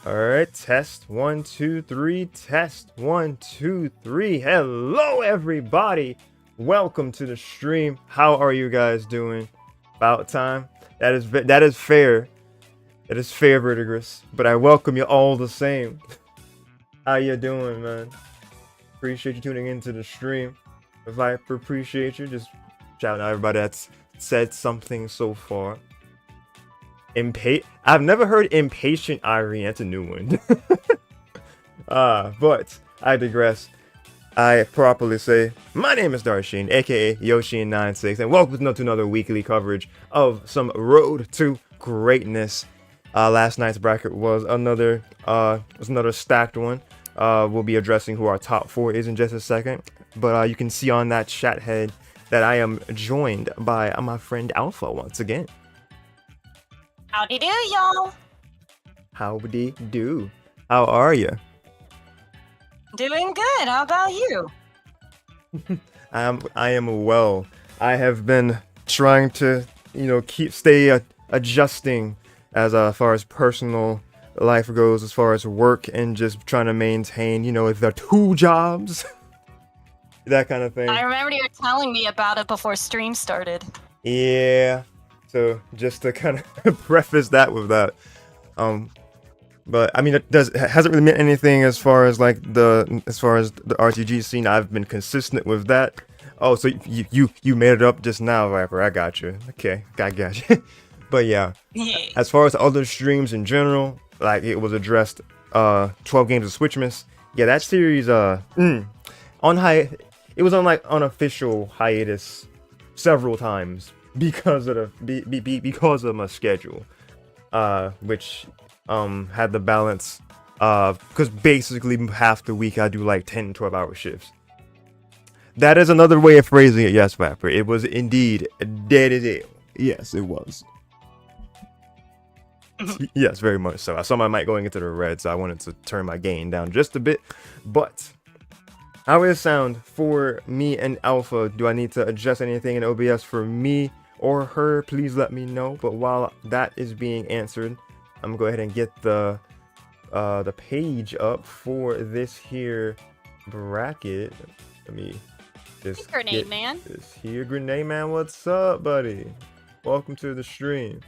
All right, test 1, 2, 3. Test 1, 2, 3. Hello, everybody. Welcome to the stream. How are you guys doing? About time. That is fair. That is fair, Virtigris. But I welcome you all the same. How you doing, man? Appreciate you tuning into the stream. Viper, appreciate you. Just shouting out everybody that's said something so far. I've never heard impatient Irene. That's a new one. But I digress. I properly say, my name is Darsheen, aka Yoshi96, and welcome to another weekly coverage of some Road to Greatness. Last night's bracket was another stacked one. We'll be addressing who our top 4 is in just a second. But you can see on that chat head that I am joined by my friend Alpha once again. Howdy do, y'all. Howdy do. How are you? Doing good. How about you? I am well. I have been trying to, stay adjusting as far as personal life goes, as far as work, and just trying to maintain, the 2 jobs, that kind of thing. I remember you were telling me about it before stream started. Yeah. So just to kind of preface that with that, but I mean, it hasn't really meant anything as far as the RTG scene. I've been consistent with that. Oh, so you made it up just now, Viper. I got you. Okay, I got you. But yeah, as far as other streams in general, it was addressed, 12 games of Switchmas. Yeah, that series it was on unofficial hiatus several times. Because of my schedule, which had the balance, because basically half the week I do 10-12 hour shifts. That is another way of phrasing it. Yes, Vapor. It was indeed dead. Yes, it was. Yes, very much so. I saw my mic going into the red, so I wanted to turn my gain down just a bit. But how does it sound for me and Alpha? Do I need to adjust anything in OBS for me or her? Please let me know. But while that is being answered, I'm gonna go ahead and get the page up for this here bracket. Let me just Grenade Man. This here Grenade Man. What's up, buddy? Welcome to the stream.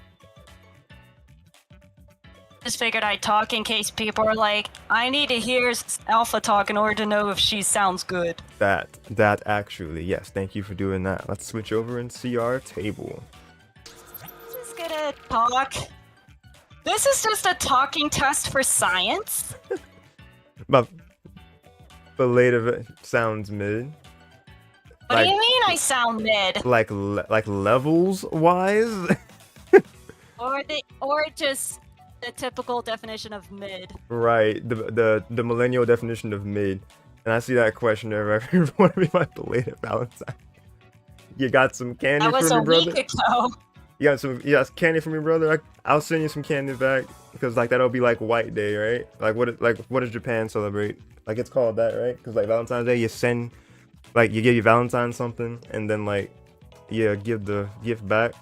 Just figured I'd talk in case people are like, I need to hear Alpha talk in order to know if she sounds good. That actually, yes. Thank you for doing that. Let's switch over and see our table. Just gonna talk. This is just a talking test for science. But later sounds mid. What do you mean I sound mid? Like levels wise? or just the typical definition of mid. Right, the millennial definition of mid. And I see that question there. If want to be my belated Valentine. You got some candy from me, brother? That was a week ago. You got candy from me, brother? I'll send you some candy back, because that'll be White Day, right? What does Japan celebrate? It's called that, right? Because Valentine's Day, you send you give your Valentine something, and then you give the gift back.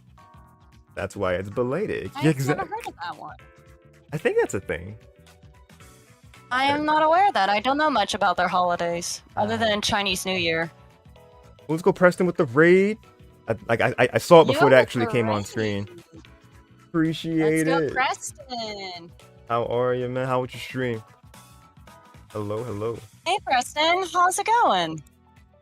That's why it's belated. I've never heard of that one. I think that's a thing. I am not aware of that. I don't know much about their holidays, other than Chinese New Year. Let's go Preston with the raid. I saw it before it actually came on screen. Appreciate it. Let's go Preston. How are you, man? How was your stream? Hello. Hey, Preston. How's it going?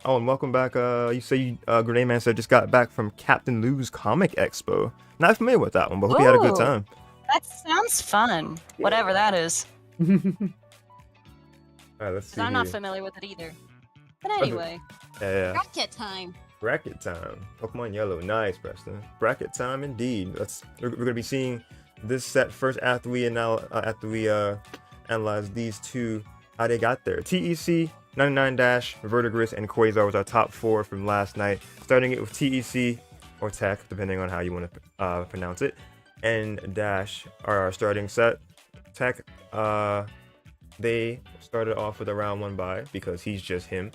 Oh, and welcome back. You say Grenade Man said just got back from Captain Lou's Comic Expo. Not familiar with that one, but hope you had a good time. That sounds fun. Yeah. Whatever that is. Alright, let's see. I'm not familiar with it either. But anyway. Yeah. Bracket time. Bracket time. Pokemon Yellow. Nice, Preston. Bracket time indeed. We're gonna be seeing this set first after we analyze these two, how they got there. TEC, 99 Dash, Virtigris, and Quasar was our top 4 from last night. Starting it with TEC or TEC, depending on how you want to pronounce it, and Dash are our starting set. TEC, they started off with a round 1 bye because he's just him.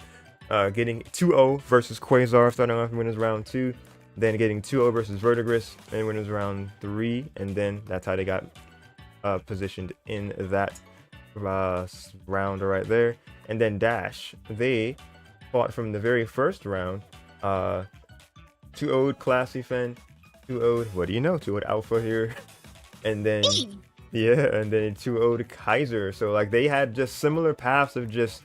Getting 2-0 versus Quasar, starting off in winners round 2. Then getting 2-0 versus Virtigris in winners round 3. And then that's how they got positioned in that round right there. And then Dash, they fought from the very first round. 2-0'd Classy Fen, 2-0'd, what do you know, 2-0'd Alpha here. And then, yeah, and then 2-0'd Kaiser. So like they had just similar paths of just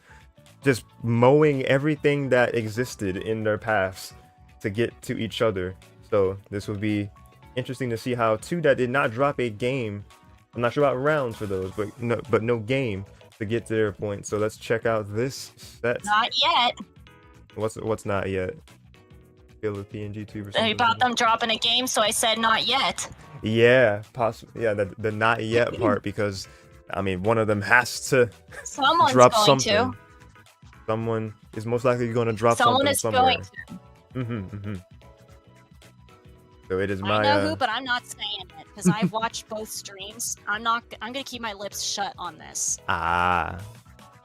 mowing everything that existed in their paths to get to each other. So this will be interesting to see how two that did not drop a game. I'm not sure about rounds for those, but no game to get to their point. So let's check out this set. Not yet. What's not yet? Feel of PNG tube or something. About them dropping a game, so I said not yet. Yeah, possibly. Yeah, the not yet part, because I mean one of them has to Someone's drop going something. to. Someone is most likely going to drop Someone something is somewhere. going to. So it is I my. know who, but I'm not saying it because I've watched both streams. I'm gonna keep my lips shut on this. Ah.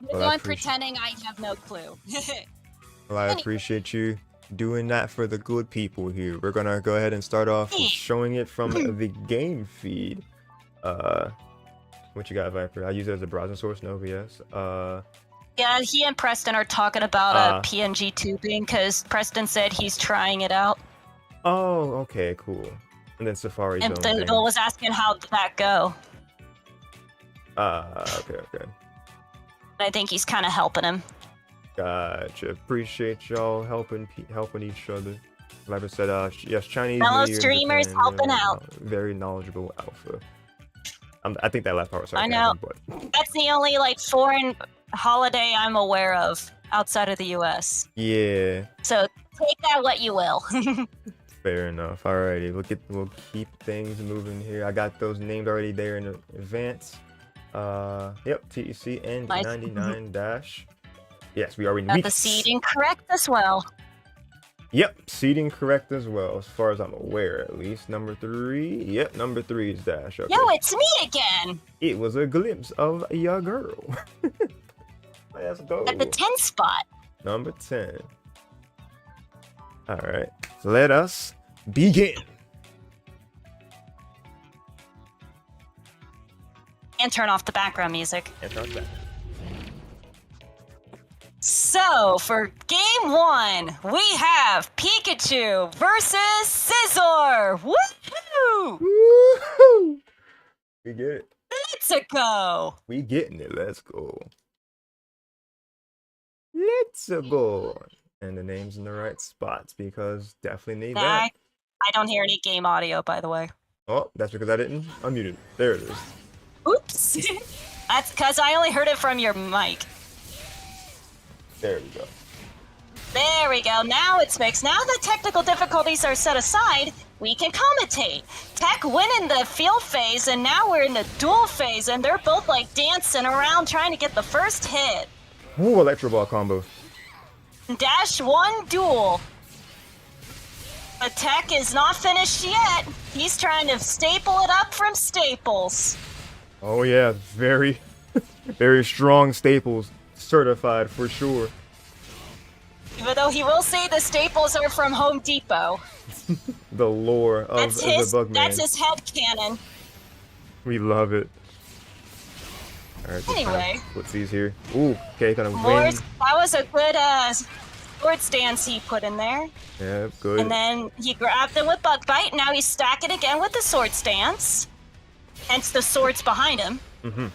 Well, I'm pretending I have no clue. Well, I appreciate you doing that for the good people here. We're gonna go ahead and start off with showing it from the game feed. What you got, Viper? I use it as a browser source. No, yes. Yeah, he and Preston are talking about PNG tubing because Preston said he's trying it out. Oh, okay, cool. And then Safari And Zone. Bill was asking how did that go. Okay. I think he's kind of helping him. Gotcha. Appreciate y'all helping each other. Like I said, yes, Chinese Fellow New Year in streamers Japan, helping out. Very knowledgeable Alpha. I think that last part was I sarcasm, know. but That's the only like foreign holiday I'm aware of outside of the U.S. yeah, So take that what you will. fair enough. Alrighty, we'll keep things moving here. I got those named already there in advance. Yep, TEC and Nice. 99 dash. Yes, we already Got the seeding correct as well. Yep, seeding correct as well, as far as I'm aware, at least. Number 3. Yep, number 3 is Dash. Okay. Yo, it's me again. It was a glimpse of your girl. Let's go. At the 10 spot. Number 10. Alright, so let us begin. And turn off the background music. And start back. So, for game 1, we have Pikachu versus Scizor. Woohoo! Woohoo! We get it. Let's go. We getting it. Let's go. Let's go. And the name's in the right spots because definitely need that. I don't hear any game audio, by the way. Oh, that's because I didn't unmute it. There it is. Oops. That's because I only heard it from your mic. There we go. There we go. Now it's fixed. Now the technical difficulties are set aside, we can commentate. Tech went in the field phase, and now we're in the duel phase, and they're both like dancing around trying to get the first hit. Ooh, Electro Ball combo. Dash 1 duel. But Tech is not finished yet. He's trying to staple it up from Staples. Oh yeah, very, very strong staples. Certified for sure. Even though he will say the staples are from Home Depot. The lore of the Bugman. That's his head canon. We love it. Alright, Anyway. what's these here? Ooh, okay, gonna win. That was a good sword stance he put in there. Yeah, good. And then he grabbed him with Bug Bite. Now he's stacking again with the sword stance. Hence the swords behind him. Mm-hmm.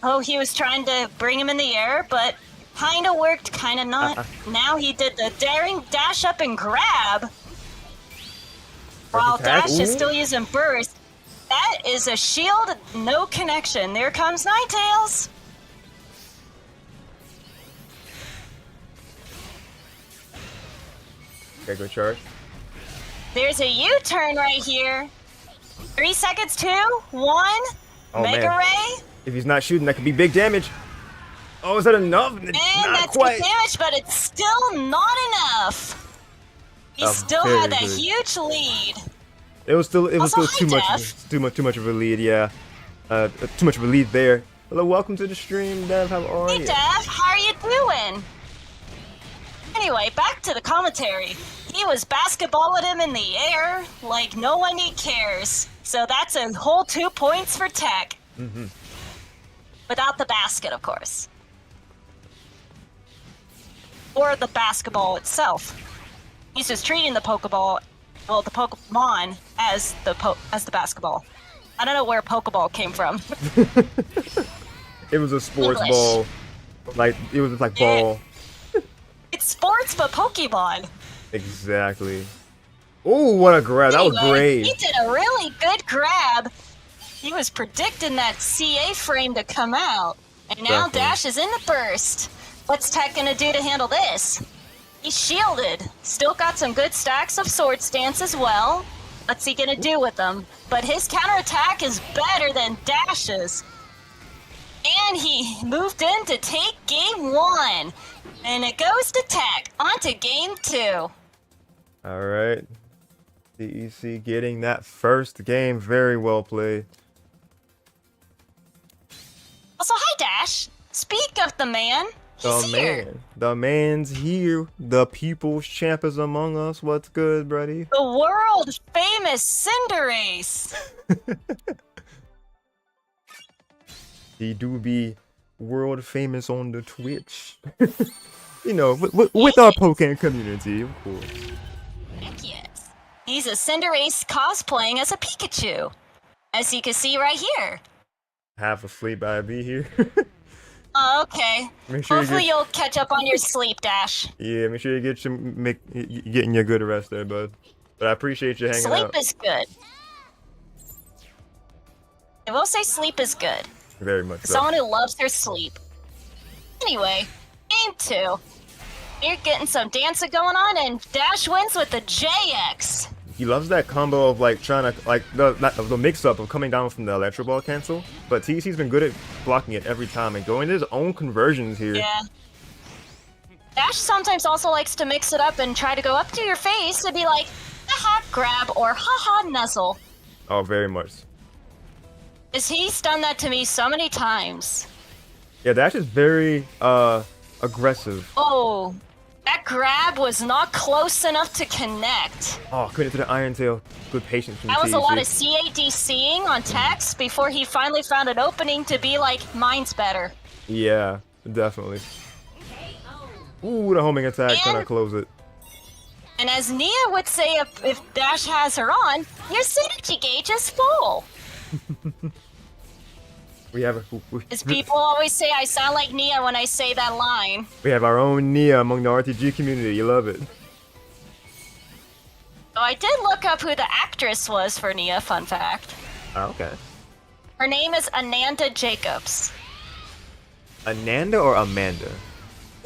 Oh, he was trying to bring him in the air, but kinda worked, kinda not. Now he did the daring dash up and grab. While attack. Dash is Ooh. still using burst. That is a shield, no connection. There comes Ninetales. Okay, go charge. There's a U-turn right here. 3 seconds, 2, 1. Oh, Mega man. Ray. If he's not shooting, that could be big damage. Oh, is that enough? And Not that's quite. good damage, but it's still not enough. He still very had that good. huge lead. It was still Also, too hi, much, too much of a lead. Yeah, too much of a lead there. Hello, welcome to the stream, Dev. How are Hey, you? Dev, how are you doing? Anyway, back to the commentary. He was basketballing him in the air like no one cares. So that's a whole 2 points for Tech. Without the basket, of course. Or the basketball itself. He's just treating the Pokeball, well, the Pokemon as the basketball. I don't know where Pokeball came from. It was a sports English. ball. Like, it was just like ball. It's sports, but Pokemon. Exactly. Oh, what a grab. That was Anyway, great. He did a really good grab. He was predicting that CA frame to come out. And now Definitely. Dash is in the burst. What's Tech gonna do to handle this? He's shielded. Still got some good stacks of Sword Stance as well. What's he gonna do with them? But his counterattack is better than Dash's. And he moved in to take game 1. And it goes to Tech. On to game 2. Alright. TEC getting that first game. Very well played. Also, hi Dash. Speak of the man. He's here. The man's here. The people's champ is among us. What's good, buddy? The world famous Cinderace. He do be world famous on the Twitch. You know, with our Pokken community, of course. Heck yes. He's a Cinderace cosplaying as a Pikachu. As you can see right here. Half asleep, I be here. Oh, okay. Make sure Hopefully you'll catch up on your sleep, Dash. Yeah, make sure you getting your good rest there, bud. But I appreciate you hanging Sleep out. is good. I will say sleep is good. Very much so. Someone who loves their sleep. Anyway, game 2. You're getting some dancing going on, and Dash wins with the JX. He loves that combo of like trying to like the mix-up of coming down from the Electro Ball cancel. But TC's been good at blocking it every time and going to his own conversions here. Yeah. Dash sometimes also likes to mix it up and try to go up to your face and be like, haha, grab, or haha, nuzzle. Oh, very much. Because he's done that to me so many times. Yeah, Dash is very aggressive. Oh, that grab was not close enough to connect. Oh, couldn't to the Iron Tail. Good patience from That was TEC. a lot of CADCing on text before he finally found an opening to be like, mine's better. Yeah, definitely. Ooh, the homing attack And- gonna close it. And as Nia would say if Dash has her on, your synergy gauge is full. We have As people always say, I sound like Nia when I say that line. we have our own Nia among the RTG community. You love it. So I did look up who the actress was for Nia, fun fact. Oh, okay. Her name is Ananda Jacobs. Ananda or Amanda?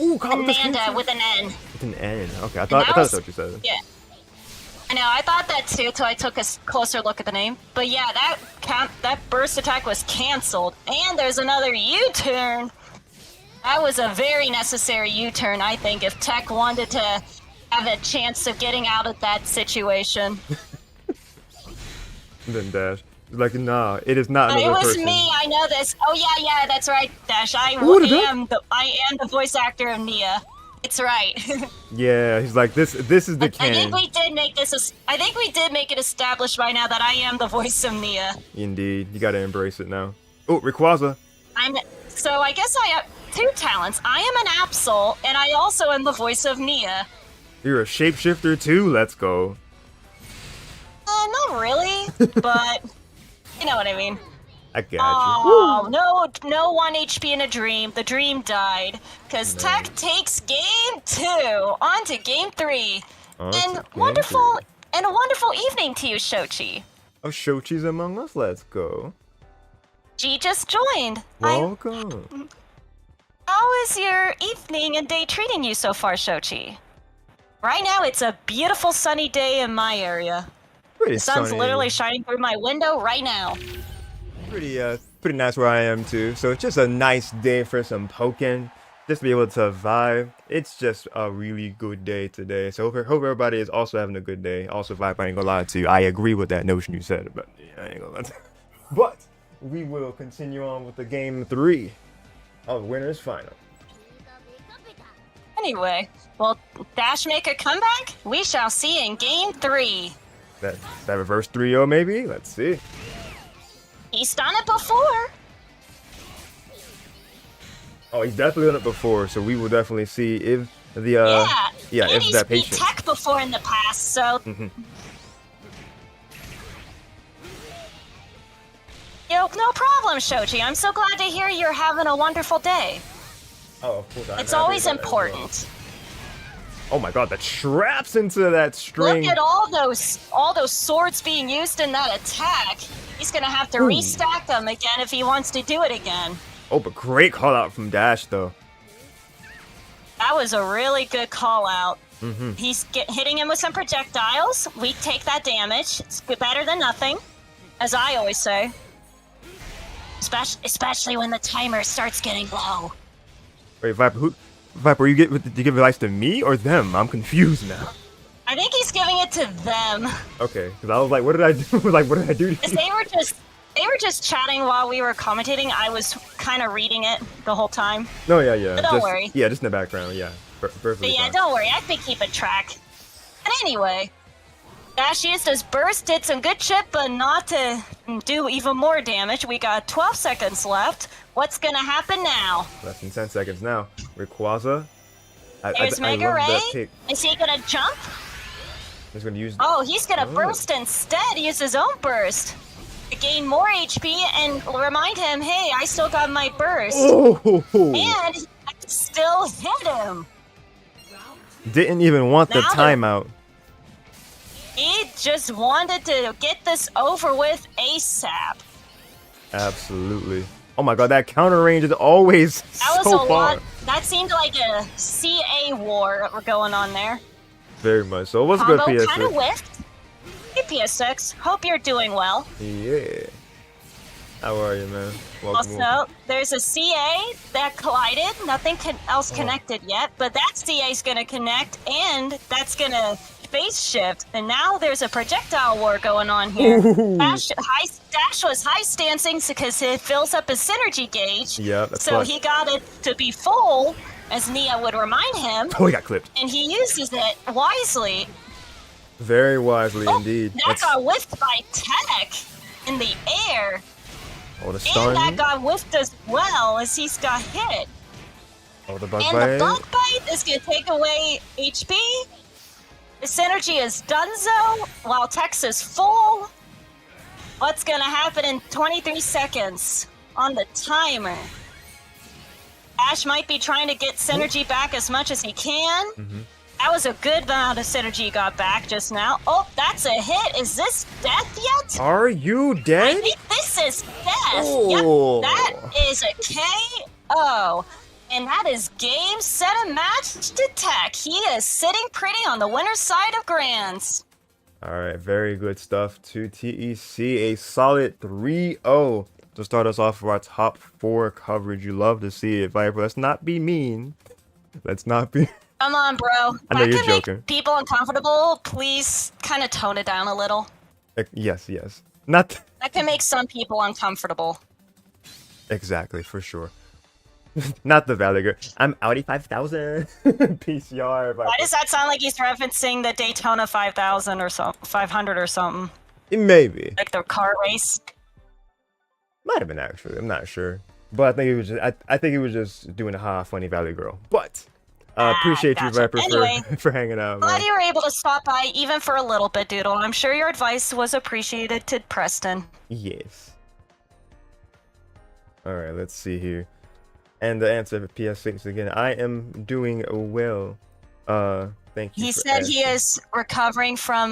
Ooh, Ananda with an N. With an N. Okay, I thought that's what you said. Yeah. I know, I thought that too till I took a closer look at the name. But yeah, that burst attack was cancelled. And there's another U-turn. That was a very necessary U-turn, I think, if Tech wanted to have a chance of getting out of that situation. And then Dash. Like, nah, it is not another It was person. me, I know this. Oh yeah, that's right, Dash. I am the voice actor of Nia. It's right. Yeah, he's like, this is the I canon. think we did make this. I think we did make it established by now that I am the voice of Nia. Indeed, you gotta embrace it now. Oh, Rayquaza. So I guess I have 2 talents. I am an Absol, and I also am the voice of Nia. You're a shapeshifter too. Let's go. Not really, but you know what I mean. I got you. Oh, no 1 HP in a dream. The dream died. Because Tech takes game 2. On to game 3. On to And game wonderful 3. and a wonderful evening to you, Shochi. Oh, Shochi's among us. Let's go. G just joined. Welcome. How is your evening and day treating you so far, Shochi? Right now, it's a beautiful sunny day in my area. Pretty The sun's sunny. literally shining through my window right now. Pretty nice where I am too. So it's just a nice day for some Pokken. Just to be able to vibe. It's just a really good day today. So hope everybody is also having a good day. Also vibe, I ain't gonna lie to you. I agree with that notion you said, but yeah, I ain't gonna lie to you. But we will continue on with the game 3 of Winners Final. Anyway, will Dash make a comeback? We shall see in game 3. That reverse 3-0 maybe? Let's see. He's done it before. Oh, he's definitely done it before, so we will definitely see if the yeah, and if he's that beat patience. Tech before in the past, so yo, no problem, Shoji. I'm so glad to hear you're having a wonderful day. Oh, of course. It's always important. Oh my god, the traps into that string. Look at all those swords being used in that attack. He's gonna have to restack them again if he wants to do it again. Oh, but great call out from Dash though. That was a really good call out. He's hitting him with some projectiles. We take that damage. It's better than nothing, as I always say. Especially when the timer starts getting low. Wait, Viper, did you give advice to me or them? I'm confused now. I think he's giving it to them. Okay, because I was like, what did I do? Like, what did I do? To you? They were just chatting while we were commentating. I was kind of reading it the whole time. No, yeah. But don't worry. Yeah, just in the background, yeah. Perfectly But yeah, fine. don't worry. I've been keeping track. And anyway, Dash used his burst, did some good shit, but not to do even more damage. We got 12 seconds left. What's gonna happen now? Less than 10 seconds now. With Quasar. There's I Mega love Ray. that pick. Is he gonna jump? He's gonna use. Oh, he's gonna burst instead. Use his own burst to gain more HP and remind him, hey, I still got my burst. Oh! And he still hit him. Didn't even want the Now timeout. He just wanted to get this over with ASAP. Absolutely. Oh my god, that counter range is always That was so a far. lot. That seemed like a CA war going on there. Very much so. What's good, Combo PS6? kind of whiffed. Hey, PS6. Hope you're doing well. Yeah. How are you, man? Welcome. Also, there's a CA that collided. Nothing else connected yet, but that CA is going to connect, and that's going to phase shift. And now there's a projectile war going on here. Dash was high stancing because it fills up his synergy gauge. Yeah, that's So right. he got it to be full, as Nia would remind him, Oh, he got clipped. and he uses it wisely. Very wisely indeed. That got whiffed by Tech in the air. Oh, the And stun. that got whiffed as well as he's got hit. Oh, the bug And bite. the bug bite is going to take away HP. The synergy is donezo while Tex is full. What's going to happen in 23 seconds on the timer? Ash might be trying to get synergy back as much as he can. That was a good amount of synergy he got back just now. Oh, that's a hit. Is this death yet? Are you I dead? think this is death. Oh. Yep, that is a KO. And that is game, set, and match to Tech. He is sitting pretty on the winner's side of Grands. All right, very good stuff to TEC. A solid 3-0 to start us off for our top 4 coverage. You love to see it, Viper. Let's not be mean. Let's not be. Come on, bro. I know That you're can joking. make people uncomfortable. Please kind of tone it down a little. Yes. Not That can make some people uncomfortable. exactly, for sure. Not the Valley Girl. I'm Audi 5000 PCR. Why does that sound like he's referencing the Daytona 5000 or so, 500 or something? Maybe. Like the car race? Might have been actually. I'm not sure. But I think he was just. I think he was just doing a funny Valley Girl. But appreciate you, gotcha. Viper, Anyway, for hanging out, Glad man. you were able to stop by even for a little bit, Doodle. I'm sure your advice was appreciated to Preston. Yes. All right. Let's see here. And the answer for PS6 again. I am doing well. Thank you. He for said he asking. is recovering from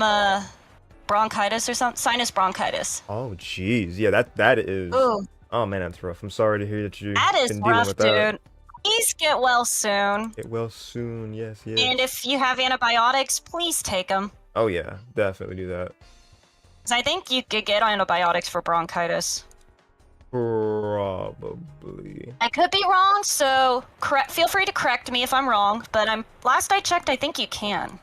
bronchitis or something, sinus bronchitis. Oh, jeez. Yeah, that is. Ooh, Oh man, that's rough. I'm sorry to hear that you. that is been dealing rough, with that. dude. Please get well soon. Get well soon. Yes. And if you have antibiotics, please take them. Oh yeah, definitely do that. 'Cause I think you could get antibiotics for bronchitis. Probably. I could be wrong, so feel free to correct me if I'm wrong. But last I checked, I think you can.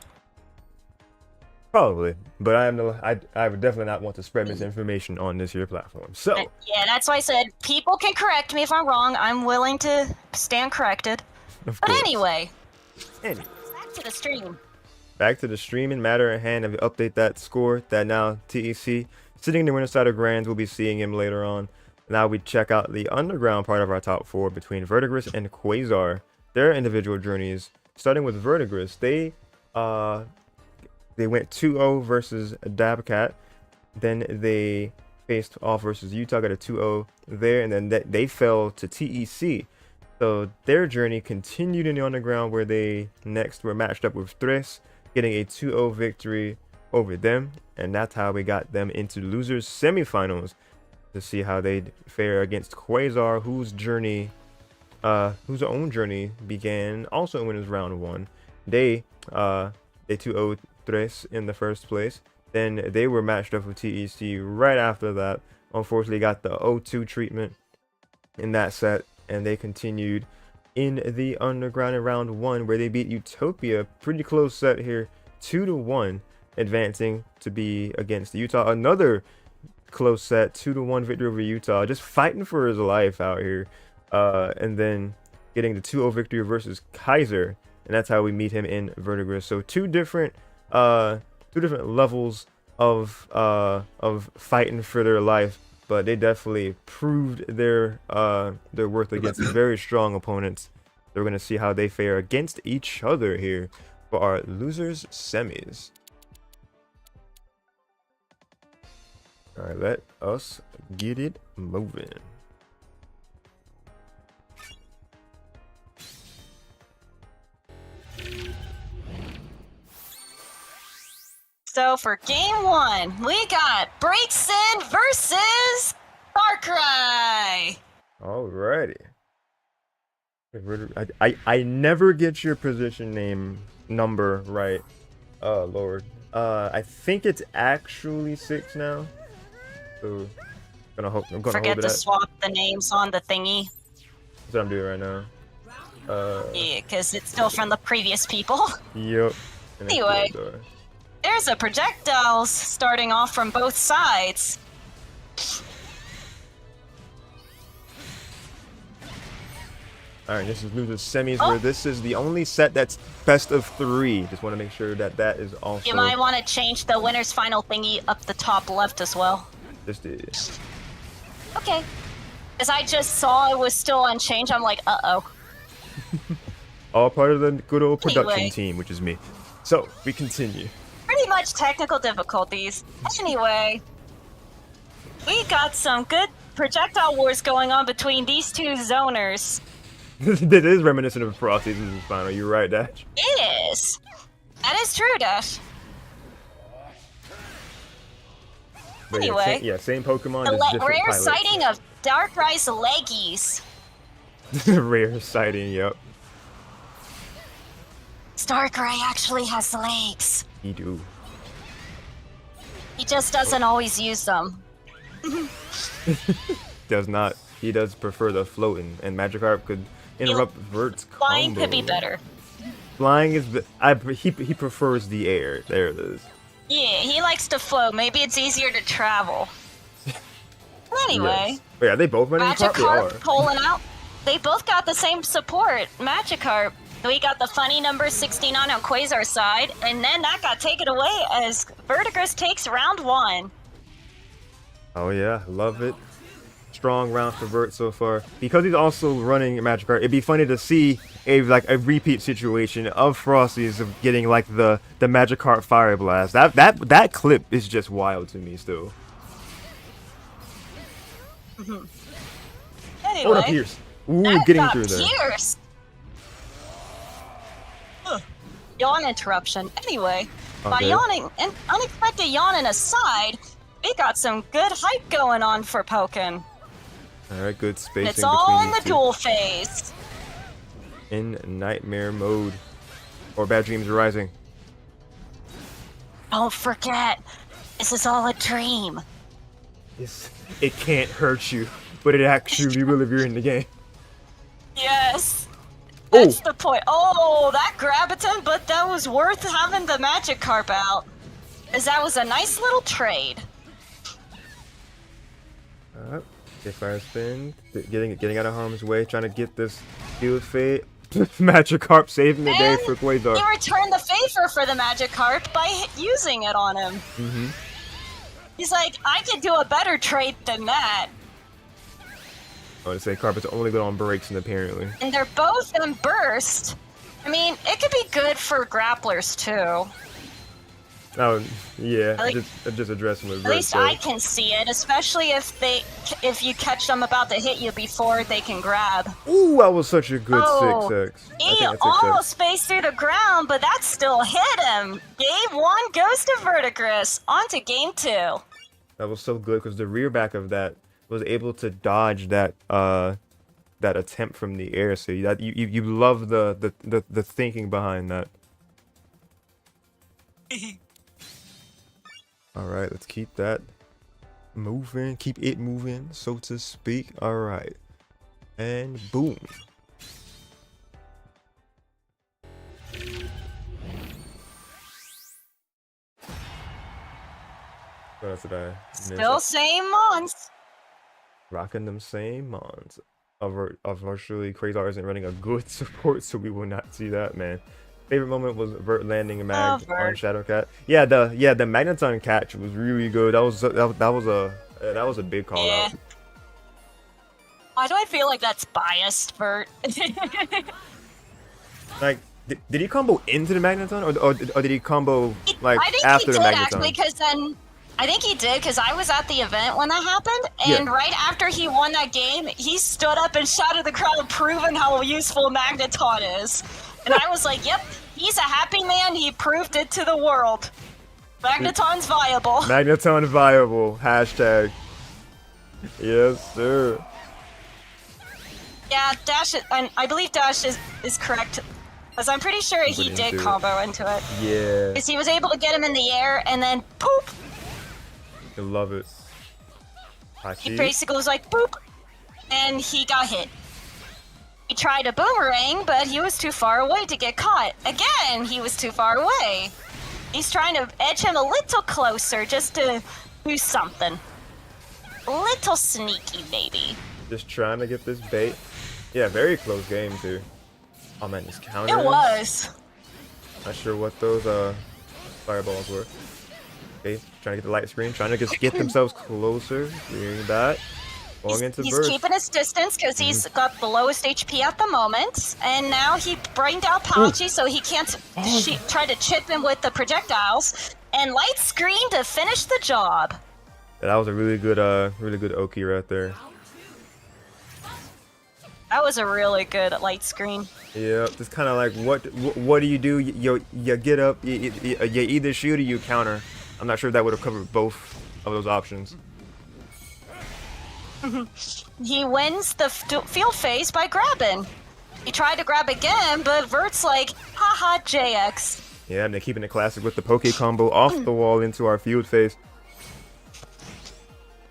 Probably. But I would definitely not want to spread misinformation on this here platform. So Yeah, that's why I said people can correct me if I'm wrong. I'm willing to stand corrected. of But course. anyway, Anyway, back to the stream. back to the streaming matter at hand. If you update that score, that now TEC sitting in the winner side of Grands, we'll be seeing him later on Now we check out the underground part of our top 4 between Virtigris and Quasar. Their individual journeys, starting with Virtigris, they went 2-0 versus Dabcat. Then they faced off versus Utah, got a 2-0 there, and then they fell to TEC. So their journey continued in the underground, where they next were matched up with Thris, getting a 2-0 victory over them, and that's how we got them into losers semifinals to see how they'd fare against Quasar, whose own journey began also in winners round 1. They 2-0'd Thris in the first place. Then they were matched up with TEC right after that. Unfortunately, got the 0-2 treatment in that set, and they continued in the underground in round 1, where they beat Utopia. Pretty close set here, 2-1, advancing to be against Utah. Another close set, 2-1 victory over Utah, just fighting for his life out here. And then getting the 2-0 victory versus Kaiser, and that's how we meet him in Virtigris. So two different levels of fighting for their life, but they definitely proved their worth against very strong opponents. So we're gonna see how they fare against each other here for our losers semis. All right, let us get it moving. So for game 1, we got Breaksin versus Darkrai. Alrighty. I never get your position name number right. Oh Lord. I think it's actually 6 now. So I'm gonna Forget hold to that. swap the names on the thingy. That's what I'm doing right now. Yeah, because it's still from the previous people. Yep. And then Anyway. Quasar. There's a projectiles starting off from both sides. Alright, this is losers semis, where this is the only set that's best of 3. Just want to make sure that that is also. You might want to change the winner's final thingy up the top left as well. Just did. Okay. As I just saw it was still unchanged, I'm like, uh-oh. All part of the good old production Anyway. team, which is me. So, we continue. Pretty much technical difficulties. Anyway, we got some good projectile wars going on between these two zoners. This is reminiscent of Frost Season's final. You're right, Dash. It is. That is true, Dash. But Anyway. yeah, same Pokemon, The just different rare pilots. sighting of Darkrai's leggies. Rare sighting, yep. Darkrai actually has legs. He do. He just doesn't always use them. Does not. He does prefer the floating, and Magikarp could interrupt Vert's combo. Flying could be better. Flying is he prefers the air. There it is. Yeah, he likes to float. Maybe it's easier to travel. Anyway, Yes. But yeah, they both went in top. They are. Magikarp pulling out. They both got the same support. Magikarp. We got the funny number 69 on Quasar's side, and then that got taken away as Virtigris takes round 1. Oh yeah, love it. Strong round for Vert so far. Because he's also running Magikarp, it'd be funny to see a repeat situation of Frosty's of getting like the Magikarp Fire Blast. That clip is just wild to me still. Anyway, Oh, the Pierce. Ooh, that getting got through there. pierced. Yawn interruption. Anyway, by Okay. yawning and unexpected yawning aside, we got some good hype going on for Pokken. Alright, good spacing And it's all between in the these two. duel phase. In nightmare mode. Or Bad Dreams Rising. Don't forget, this is all a dream. It can't hurt you, but it actually will if you're in the game. Yes. Oh! That's the point. Oh, that Graviton, but that was worth having the Magikarp out. As that was a nice little trade. Get fire spin, getting out of harm's way, trying to get this field fade. Magikarp saving the day And for Quasar. he returned the favor for the Magikarp by using it on him. Mm-hmm. He's like, I could do a better trade than that. I would say carpets are only good on breaks, and apparently. And they're both in burst. I mean, it could be good for grapplers too. Oh, yeah, Like- just addressing what At Vert least said. I can see it, especially if you catch them about to hit you before they can grab. Ooh, that was such a good Oh, 6x. He almost spaced through the ground, but that still hit him. Game 1 goes to Virtigris. On to game 2. That was so good because the rear back of that was able to dodge that that attempt from the air. So you love the thinking behind that. All right, let's keep that moving, keep it moving, so to speak. All right, and boom. What else did I miss? Still same months. Rocking them same mons. Virtually, Quasar isn't running a good support, so we will not see that, man. Favorite moment was Vert landing a mag on Vert. Shadowcat. Yeah, the Magneton catch was really good. That was a big call Yeah. out. Why do I feel like that's biased, Vert? Like, did he combo into the Magneton, or did he combo like I think after he the did Magneton? actually, because then I think he did because I was at the event when that happened, Yeah. and right after he won that game, he stood up and shouted the crowd, proving how useful Magneton is. And I was like, "Yep, he's a happy man. He proved it to the world. Magneton's viable." Magneton viable. Hashtag. Yes, sir. Yeah, Dash. And I believe Dash is correct, because I'm pretty sure he Went did into it. combo into it. Yeah, Because he was able to get him in the air, and then poop. I love it. He Hachi. basically was like, boop, and he got hit. He tried a boomerang, but he was too far away to get caught. Again, he was too far away. He's trying to edge him a little closer just to do something. A little sneaky, maybe. Just trying to get this bait. Yeah, very close game too. Oh man, this counter. It was. Not sure what those fireballs were. Okay, trying to get the light screen, trying to just get themselves closer. Clearing that. Going into He's burst. keeping his distance because he's got the lowest HP at the moment, and now he brained out Pouchy so he can't try to chip him with the projectiles. And light screen to finish the job. That was a really good Oki right there. That was a really good light screen. Yeah, just kind of like what do? You get up, you either shoot or you counter. I'm not sure if that would have covered both of those options. He wins the field phase by grabbing. He tried to grab again, but Vert's like, haha, JX. Yeah, and they're keeping it classic with the Poke combo off the wall into our field phase.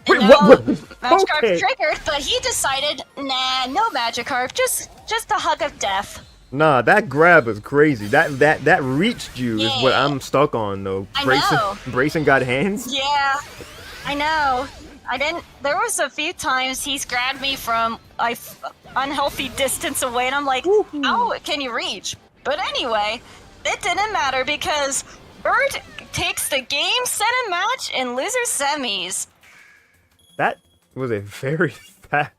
Wait, And what? now Magikarp Okay. triggered, but he decided, nah, no Magikarp, just a hug of death. Nah, that grab is crazy. That reached you is what Yeah. I'm stuck on though. I Brayson, know. Brayson got hands. Yeah, I know. I didn't. There was a few times he's grabbed me from unhealthy distance away, and I'm like, how can you reach? But anyway, it didn't matter because Bird takes the game, set and match, in loser semis. That was a very fast.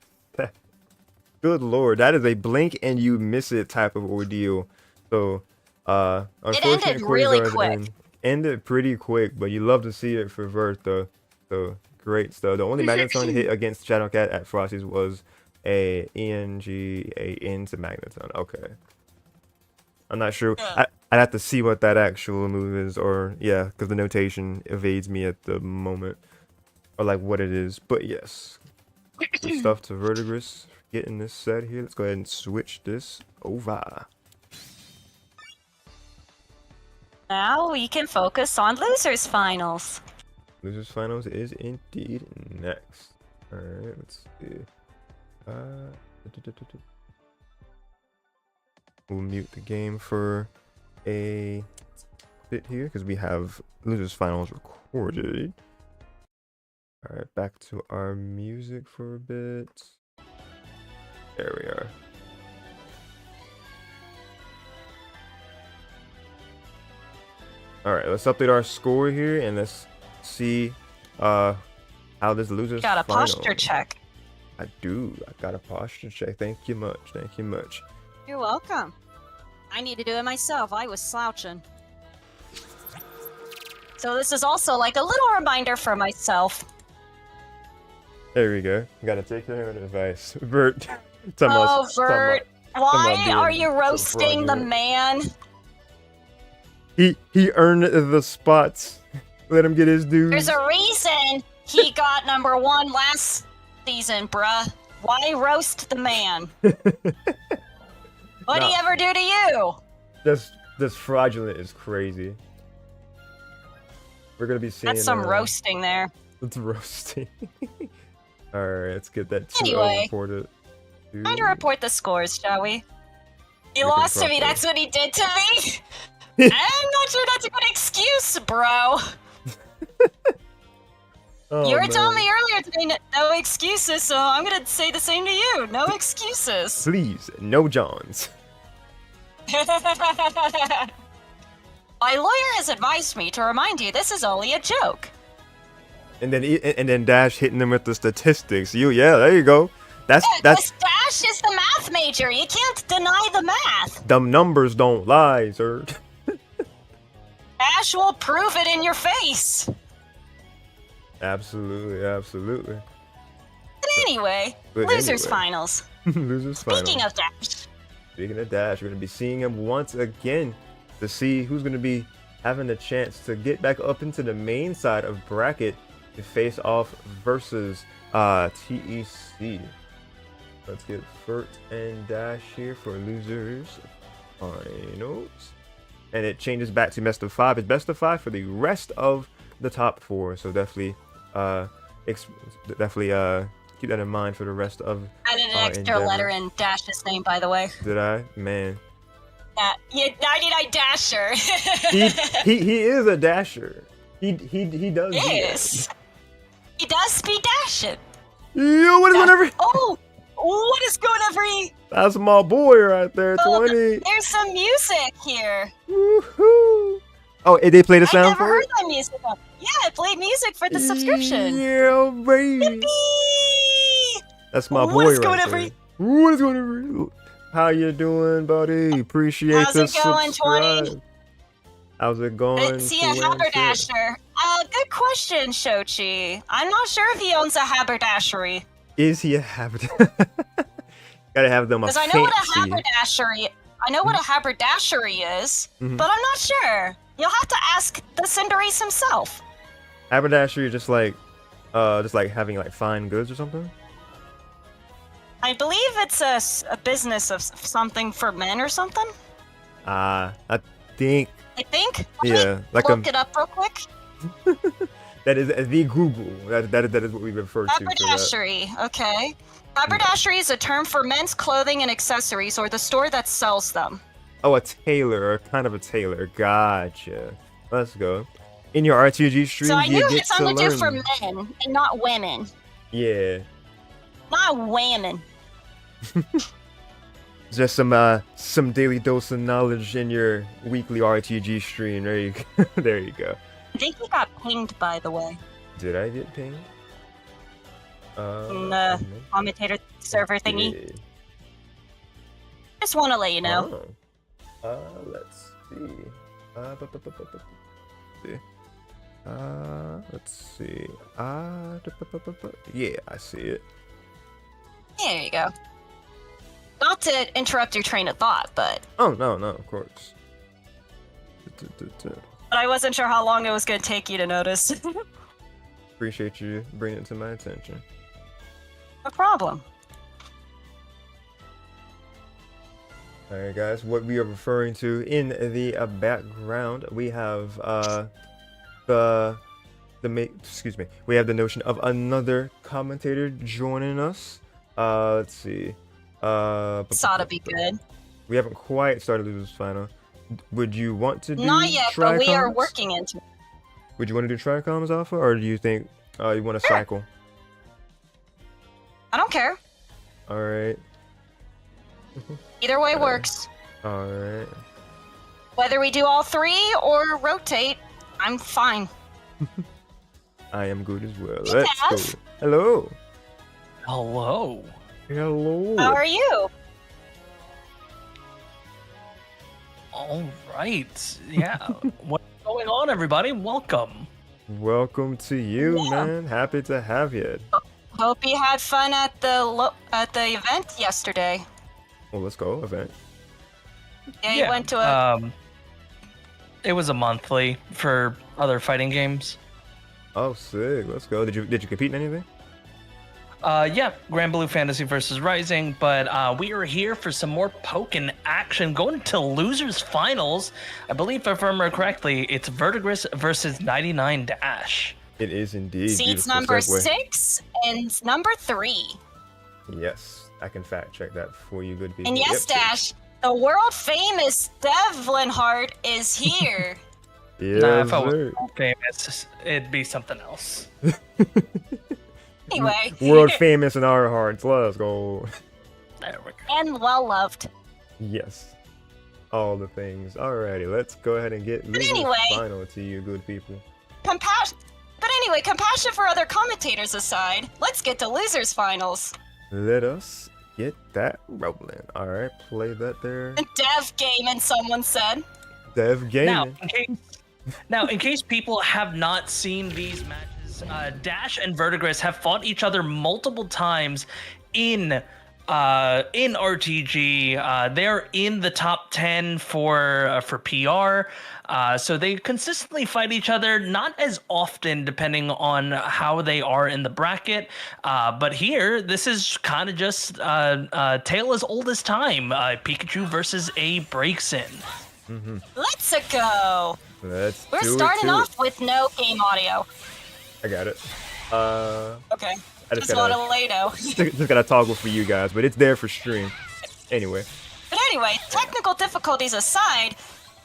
Good lord, that is a blink and you miss it type of ordeal. So, unfortunately, ended really Quasar's quick. ended pretty quick, but you love to see it for Vert though. So great stuff. The only Magneton hit against Shadowcat at Frosty's was a ENG into Magneton. Okay. I'm not sure. I'd have to see what that actual move is, or yeah, because the notation evades me at the moment, or like what it is. But yes, good stuff to Virtigris getting this set here. Let's go ahead and switch this over. Now we can focus on losers finals. Losers finals is indeed next. All right, let's see. We'll mute the game for a bit here because we have losers finals recorded. All right, back to our music for a bit. There we are. All right, let's update our score here and let's see how this losers Got a final. posture check. I do. I got a posture check. Thank you much. Thank you much. You're welcome. I need to do it myself. I was slouching. So this is also like a little reminder for myself. There we go. Gotta take your own advice. Vert. Oh, Vert. Why being are you so roasting the fraudulent. man? He earned the spots. Let him get his dues. There's a reason he got #1 last season, bruh. Why roast the man? What'd he ever do to you? This fraudulent is crazy. We're gonna be seeing. That's some roasting there. It's roasting. Alright, let's get that 2-0 Anyway. reported. Time to report the scores, shall we? He We can lost to me, properly. that's what he did to me? I'm not sure that's a good excuse, bro. Oh, You were man. telling me earlier today, no excuses, so I'm gonna say the same to you. No excuses. Please, no Johns. My lawyer has advised me to remind you this is only a joke. And then Dash hitting them with the statistics. Yeah, there you go. That's This Dash is the math major. You can't deny the math. them numbers don't lie, sir. Dash will prove it in your face. Absolutely, absolutely. But anyway, But losers anyway. finals. Losers final. Speaking of Dash, Speaking of Dash, we're gonna be seeing him once again to see who's gonna be having a chance to get back up into the main side of bracket to face off versus TEC. Let's get Furt and Dash here for losers finals. And it changes back to best of 5. It's best of 5 for the rest of the top 4. So definitely keep that in mind for the rest of. added an extra Endeavor. letter in Dash's name, by the way. Did I? Man. Yeah, 99 Dasher. He is a dasher. He does. Yes. He does speed dashing. Yo, what is whatever? Oh, what is going on for you? That's my boy right there, Oh, 20. there's some music here. Woohoo! Oh, they play the I sound never for heard it? that music. Yeah, it played music for the subscription. Yeah, baby. Yippee! That's my What boy is going right on for there. you? What is going on for you? How you doing, buddy? Appreciate How's the it going, 20? subscribe. How's it going? Is he a haberdasher? Good question, Shochi. I'm not sure if he owns a haberdashery. Is he a haberdasher? Gotta have them a Because I fancy. know what a haberdashery. I know what a haberdashery is, Mhm. but I'm not sure. You'll have to ask the Cinderace himself. Haberdashery is just like having like fine goods or something. I believe it's a business of something for men or something. I think I think. Let me yeah, like look it up real quick. that is the Google. That is what we refer to. For that. Haberdashery. Okay. Haberdashery is a term for men's clothing and accessories, or the store that sells them. Oh, a tailor, or kind of a tailor. Gotcha. Let's go. In your RTG stream, So I you knew get it's something to to do for learn. men and not women. Yeah, Not women. just some daily dose of knowledge in your weekly RTG stream. There you go. There you go. I think he got pinged, by the way. Did I get pinged? In the commentator server thingy. Yeah. Just want to let you know. Oh. Let's see. See. Let's see. Yeah, I see it. There you go. Not to interrupt your train of thought, but Oh, no, of course. I wasn't sure how long it was going to take you to notice. Appreciate you bringing it to my attention. No problem. Alright, guys, what we are referring to in the background, we have we have the notion of another commentator joining us. Let's see. This ought to be good. We haven't quite started Losers Final. Would you want to do Not yet, but we are Tricoms? working into it. Would you want to do Tricoms, Alpha, or do you think you want to Sure. cycle? I don't care. Alright. Either way works. Alright. Whether we do all three or rotate, I'm fine. I am good as well. Hey, Let's Dash. go. Hello. Hello. Hello. How are you? All right. Yeah. What's going on, everybody? Welcome. Welcome to you, Yeah. man. Happy to have you. Hope you had fun at the event yesterday. Well, let's go event. Yeah, you went to a. It was a monthly for other fighting games. Oh, sick. Let's go. Did you compete in anything? Yeah, Grand Blue Fantasy versus Rising, but we are here for some more Pokken action. Going to losers finals. I believe, if I remember correctly, it's Virtigris versus 99 Dash. It is indeed. Seats Beautiful number segue. 6 and number 3. Yes, I can fact check that for you, good people. And yes, Yep. Dash, the world famous Devlin Hart is here. Yes, Nah, if I was sir. famous, it'd be something else. Anyway. World famous in our hearts. Let's go. There we go. And well loved. Yes. All the things. Alrighty, let's go ahead and get losers anyway. final to you, good people. Compassion for other commentators aside, let's get to losers finals. Let us get that rolling. Alright, play that there. Dev gaming, someone said. Dev Gaming. Now, in case people have not seen these matches, Dash and Virtigris have fought each other multiple times in RTG. They're in the top 10 for PR. So they consistently fight each other, not as often depending on how they are in the bracket. But here, this is kind of just tale as old as time. Pikachu versus a Breaksin. Let's go. We're do starting it. off with no game audio. I got it. Okay. I just Just want gotta, to lay know. just gotta toggle for you guys, but it's there for stream. Anyway. But anyway, technical difficulties aside,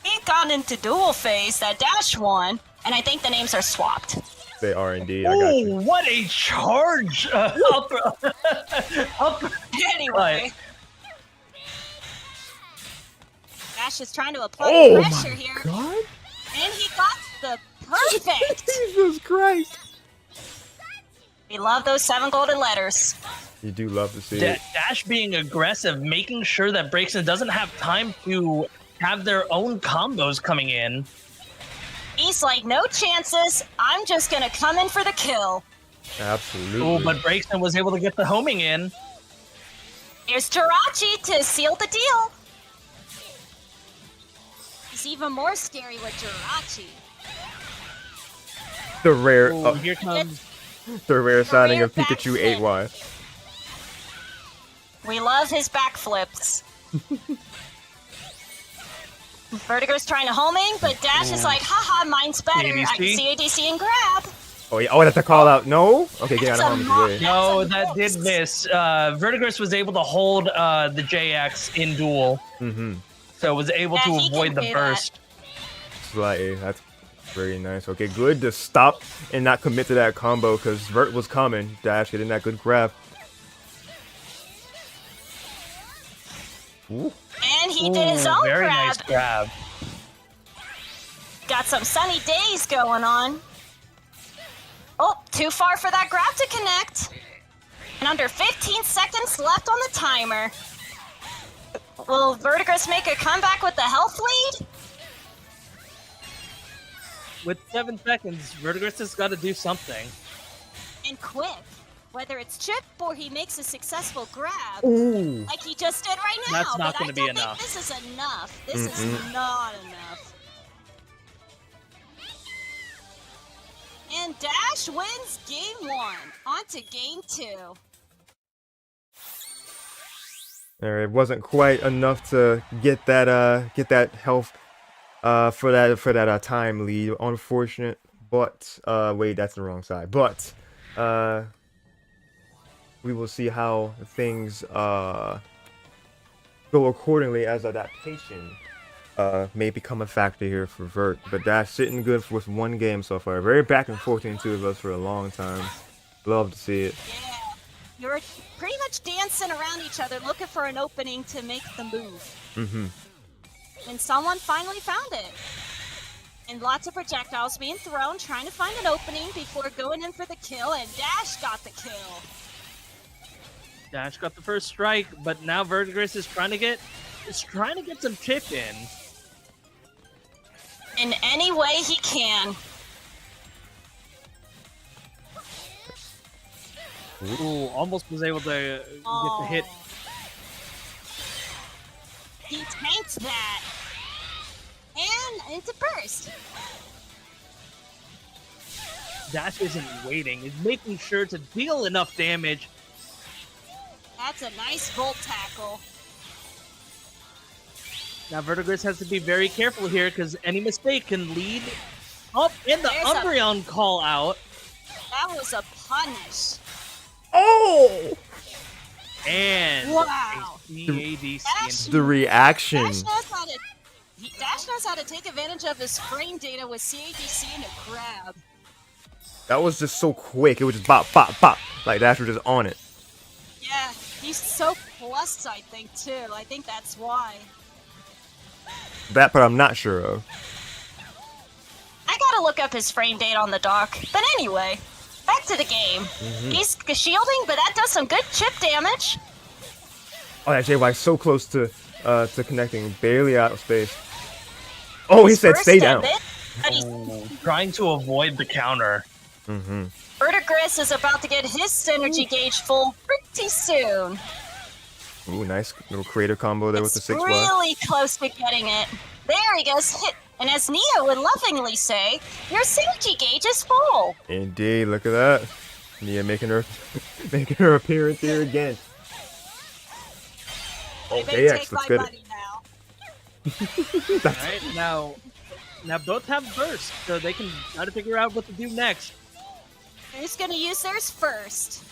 we got into duel phase that Dash won, and I think the names are swapped. They are indeed. I got you. Oh, what a charge! Up. Anyway. Dash is trying to apply Oh pressure my here, god! and he got the perfect. Jesus Christ! We love those 7 golden letters. You do love to see it. Dash being aggressive, making sure that Breaksin doesn't have time to have their own combos coming in. He's like, no chances. I'm just gonna come in for the kill. Absolutely. Oh, but Breaksin was able to get the homing in. Here's Jirachi to seal the deal. He's even more scary with Jirachi. the rare, Oh, here comes. the rare signing of rare Pikachu backflip. 8Y. We love his backflips. Vertigo's trying to homing, but Dash is like, haha, mine's better. I can ADC? see ADC and grab. Oh yeah. Oh, that's a call out. No. Okay, get out That's of a harm's way. No, That's a that did miss. miss. Virtigris was able to hold the JX in duel, so was able Yeah, to he can avoid the do that. burst. Slightly. That's very nice. Okay, good to stop and not commit to that combo because Vert was coming. Dash getting that good grab. Ooh. And he did his own Very grab. nice grab. Got some sunny days going on. Oh, too far for that grab to connect. And under 15 seconds left on the timer. Will Vertigris make a comeback with the health lead? With 7 seconds, Virtigris has got to do something. And quick. Whether it's chip or he makes a successful grab, Ooh. like he just did right now. That's not but gonna I be don't enough. think this is enough. This is not enough. And Dash wins game 1. On to game 2. It wasn't quite enough to get that health for that time lead. Unfortunate, but wait, that's the wrong side. But we will see how things go accordingly as adaptation may become a factor here for Vert. But Dash sitting good with 1 game so far. Very back and forth between 2 of us for a long time. Love to see it. Yeah. You were pretty much dancing around each other looking for an opening to make the move. And someone finally found it. And lots of projectiles being thrown, trying to find an opening before going in for the kill, and Dash got the kill. Dash got the first strike, but now Virtigris is trying to get some chip in. In any way he can. Ooh, almost was able to get the hit. He tanked that. And into burst. Dash isn't waiting. He's making sure to deal enough damage. That's a nice volt tackle. Now Virtigris has to be very careful here because any mistake can lead up in the There's a- Umbreon call out. That was a punish. Oh! And Wow. a CADC. Dash- The reaction. Dash knows how to take advantage of his frame data with CADC and a grab. That was just so quick. It was just bop, bop, bop. Like Dash was just on it. Yeah, he's so plus, I think, too. I think that's why. That part I'm not sure of. I gotta look up his frame date on the dock. But anyway, back to the game. He's shielding, but that does some good chip damage. Oh, that JY so close to connecting, barely out of space. Oh, he said First stay a down. bit, but he's Trying to avoid the counter. Virtigris is about to get his synergy gauge full pretty soon. Ooh, nice little creator combo there with the It's 6Y. really close to getting it. There he goes, hit. And as Nia would lovingly say, your synergy gauge is full. Indeed, look at that. Nia making her making her appearance here again. Oh, They may DX, take let's my get money now. it. All right, now both have burst, so they can try to figure out what to do next. Who's gonna use theirs first?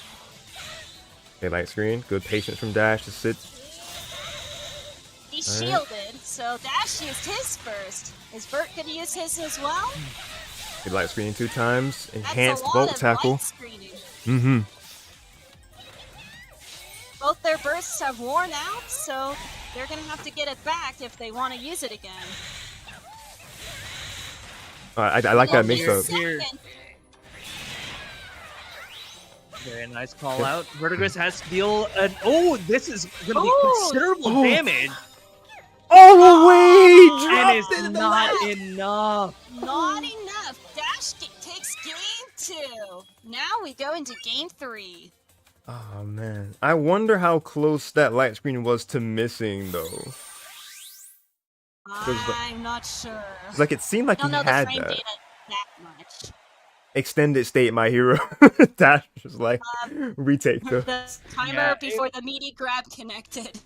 Okay, light screen. Good patience from Dash to sit. He's All right. shielded, so Dash used his first. Is Vert gonna use his as well? Good light screen 2 times. That's Enhanced a lot bolt of tackle. light screening. Mm-hmm. Both their bursts have worn out, so they're gonna have to get it back if they want to use it again. I like that mix Here's up. Here. second. Very nice call Yep. out. Virtigris has to deal an. Oh, this is going to be Ooh. considerable Oh. damage, All the way! and Dropped it's it in the not left. enough. Not enough. Dash takes game 2. Now we go into game 3. Oh man, I wonder how close that light screen was to missing though. I'm not sure. Like it seemed like Don't he know the had frame that. data that much. Extended state, my hero. Dash was like retake the. The timer Yeah, before the meaty grab connected.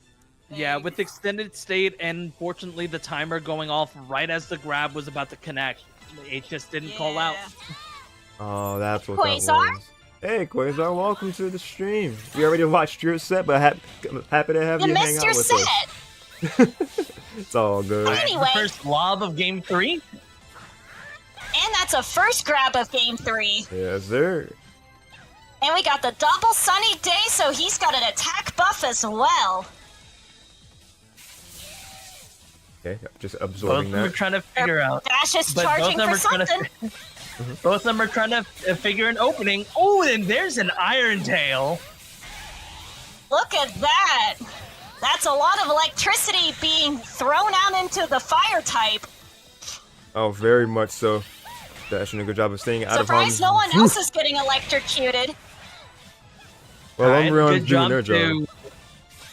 Yeah, Thanks. with extended state and fortunately the timer going off right as the grab was about to connect. It just didn't call out. Yeah. Oh, that's what that Quasar? was. Hey, Quasar, welcome to the stream. We already watched your set, but happy to have You you hang missed out your with set. us. It's all good. Anyway. The first lob of game 3. And that's a first grab of game 3. Yes, sir. And we got the double sunny day, so he's got an attack buff as well. Okay, just Both absorbing of them are that. trying to figure out. Dash is But both of charging them for are trying something. to. Both of them are trying to figure an opening. Oh, and there's an Iron Tail. Look at that. That's a lot of electricity being thrown out into the fire type. Oh, very much so. Dash doing a good job of staying out of harm's Surprised no one else is getting electrocuted. Well, Alright, Umbreon's doing their job.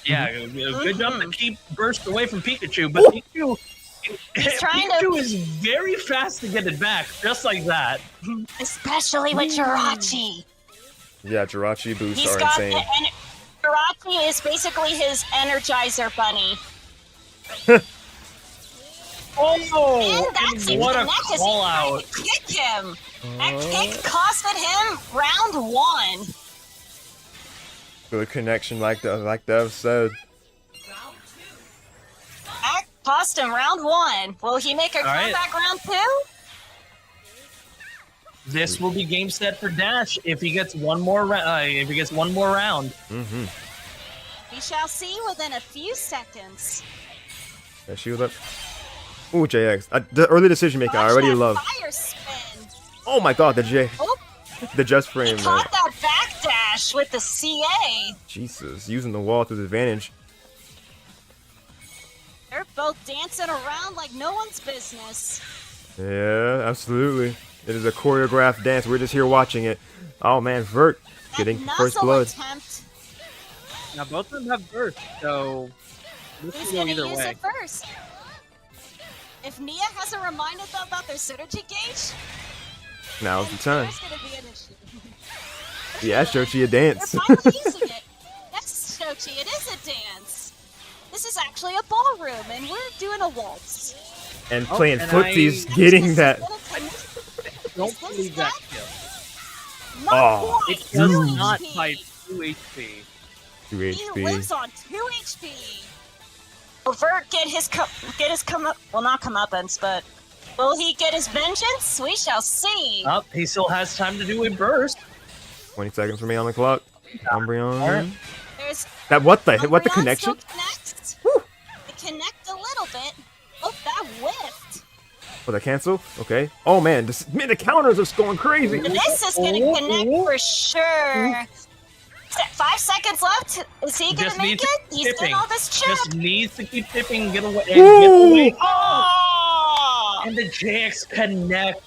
Yeah, good job to keep burst away from Pikachu, but Oh. Pikachu, trying to- Pikachu is very fast to get it back, just like that. Especially with Jirachi. Yeah, Jirachi boosts He's are got insane. Jirachi is basically his Energizer bunny. Oh, And that and seems what to a connect as he call tried out. to kick him. That Oh. kick costed him round 1. Good connection, like Dev said. That cost him round 1. Will he make a right. comeback round 2? This will be game set for Dash if he gets one more round. Mm-hmm. We shall see within a few seconds. Yeah, shield up. Ooh, JX. The early decision making, I already Watch that love. Fire spin. Oh my god, the J. Oh, The just He frame, man. caught that back dash. Dash with the CA. Jesus, using the wall to his advantage. They're both dancing around like no one's business. Yeah, absolutely. It is a choreographed dance. We're just here watching it. Oh man, Vert getting That first nuzzle blood. attempt. Now both of them have burst, so this Who's can go gonna either use way. it first? If Nia hasn't reminded them about their synergy gauge, Now's the then time. there's gonna be an issue. Yeah, Shochi a They're dance. finally using it. Yes, Shochi, it is a dance. This is actually a ballroom, and we're doing a waltz. And Oh, playing and footsies, I- getting that. Don't Is this believe that that? kill. Not Oh, quite. It 2 does not HP. fight 2 HP. 2 He HP. lives on 2 HP. Will Vert get his well, not comeuppance, but will he get his vengeance? We shall see. He still has time to do a burst. 20 seconds for me on the clock. Umbreon. There's That what the Umbreon connection? still connects. They connect a little bit. Oh, that whiffed. Oh, that cancel? Okay. Oh man, the counters are going crazy. This is gonna connect for sure. 5 seconds left. Is he gonna Just make needs it? to keep He's tipping. getting all this chip. Just needs to keep tipping and get away. And get away. Oh! And the JX connect,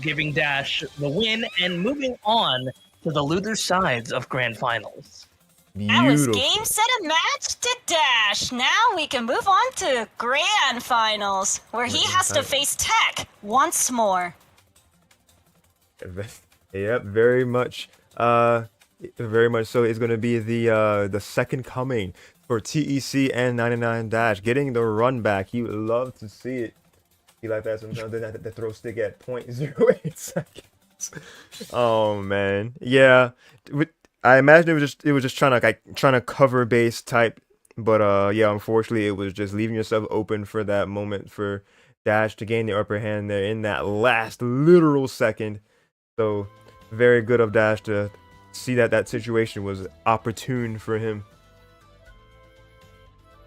giving Dash the win and moving on to the loser sides of Grand Finals. That was Beautiful. game, set, and match to Dash. Now we can move on to Grand Finals, where he has to face Tech once more. Yep, very much. Very much so. It's going to be the second coming for TEC and 99 Dash, getting the run back. You love to see it. You like that sometimes. Then the throw stick at 0.08 seconds. Oh man, yeah. I imagine it was just trying to cover base type, but yeah, unfortunately it was just leaving yourself open for that moment for Dash to gain the upper hand there in that last literal second. So very good of Dash to see that situation was opportune for him.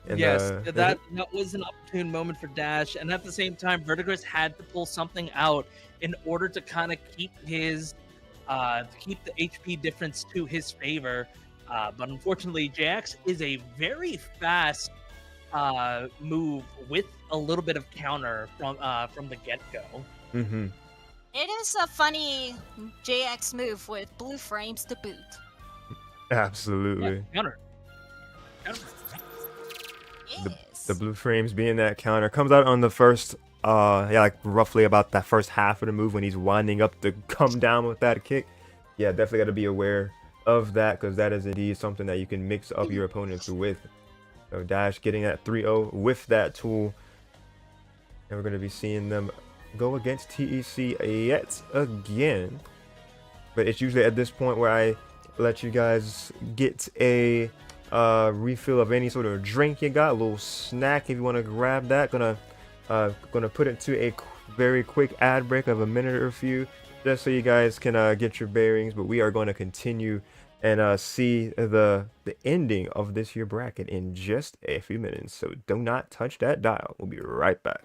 And, Yes, that was an opportune moment for Dash, and at the same time, Virtigris had to pull something out in order to kind of keep his, keep the HP difference to his favor. But unfortunately, JX is a very fast move with a little bit of counter from the get-go. Mm-hmm. It is a funny JX move with blue frames to boot. Absolutely. Yeah, counter. Yes. The blue frames being that counter comes out on the first yeah, like roughly about that first half of the move when he's winding up to come down with that kick. Yeah, definitely got to be aware of that, because that is indeed something that you can mix up your opponents with. So Dash getting that 3-0 with that tool, and we're going to be seeing them go against TEC yet again. But it's usually at this point where I let you guys get a refill of any sort of drink you got, a little snack if you want to grab that. Gonna put it to a very quick ad break of a minute or few, just so you guys can get your bearings. But we are going to continue and see the ending of this here bracket in just a few minutes. So do not touch that dial. We'll be right back.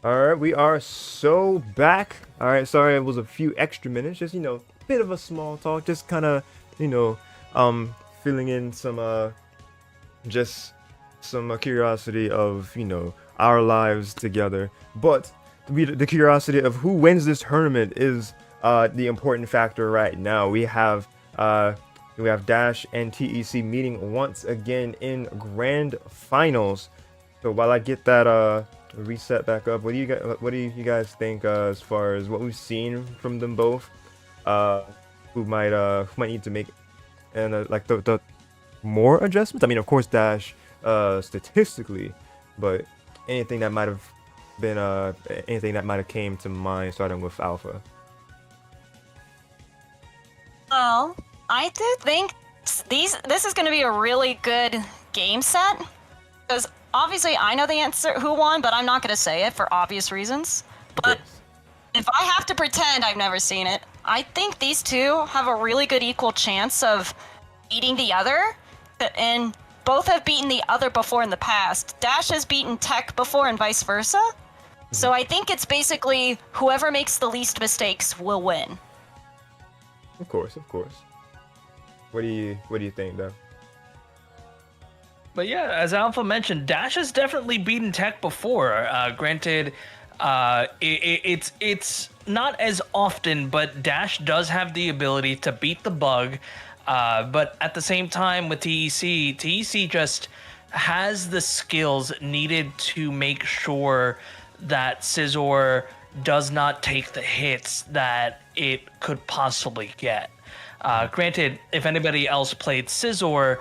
Alright, we are so back. Alright, sorry it was a few extra minutes, just, bit of a small talk, just kind of, filling in some, just some curiosity of, our lives together. But the curiosity of who wins this tournament is the important factor right now. We have Dash and TEC meeting once again in grand finals. So while I get that reset back up, what do you guys think as far as what we've seen from them both? Who might need to make and like the more adjustments? I mean, of course, Dash statistically, but anything that might have been anything that might have came to mind starting with Alpha. Well, I do think this is going to be a really good game set, because obviously I know the answer who won, but I'm not going to say it for obvious reasons. But if I have to pretend I've never seen it, I think these two have a really good equal chance of beating the other, and both have beaten the other before in the past. Dash has beaten TEC before and vice versa. So I think it's basically whoever makes the least mistakes will win. Of course. What do you think, though? But yeah, as Alpha mentioned, Dash has definitely beaten TEC before. Granted, it's not as often, but Dash does have the ability to beat the bug. But at the same time with TEC just has the skills needed to make sure that Scizor does not take the hits that it could possibly get. Granted, if anybody else played Scizor,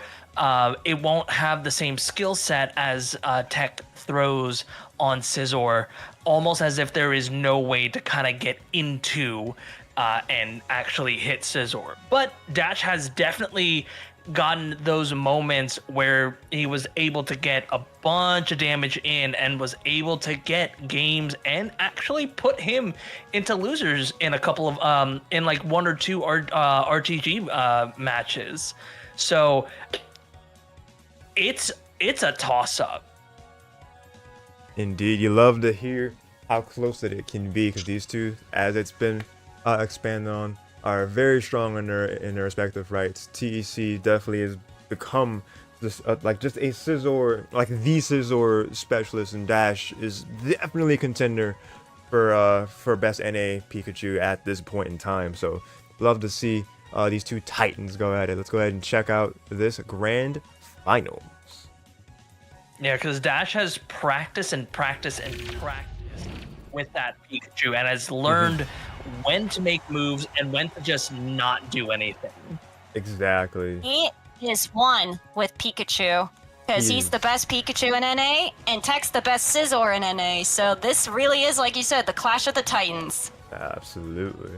it won't have the same skill set as TEC throws on Scizor, almost as if there is no way to kind of get into and actually hit Scizor. But Dash has definitely gotten those moments where he was able to get a bunch of damage in and was able to get games and actually put him into losers in a couple of in like one or two RTG matches. So it's a toss-up. Indeed, you love to hear how close it can be, because these two, as it's been expanded on, are very strong in their respective rights. TEC definitely has become this just a Scizor, like the Scizor specialist, and Dash is definitely a contender for best NA Pikachu at this point in time. So love to see these two titans go at it. Let's go ahead and check out this grand finals. Yeah, because Dash has practiced with that Pikachu and has learned when to make moves and when to just not do anything. Exactly. He is one with Pikachu, because he's the best Pikachu in NA, and TEC's the best Scizor in NA. So this really is, like you said, the clash of the titans. Absolutely.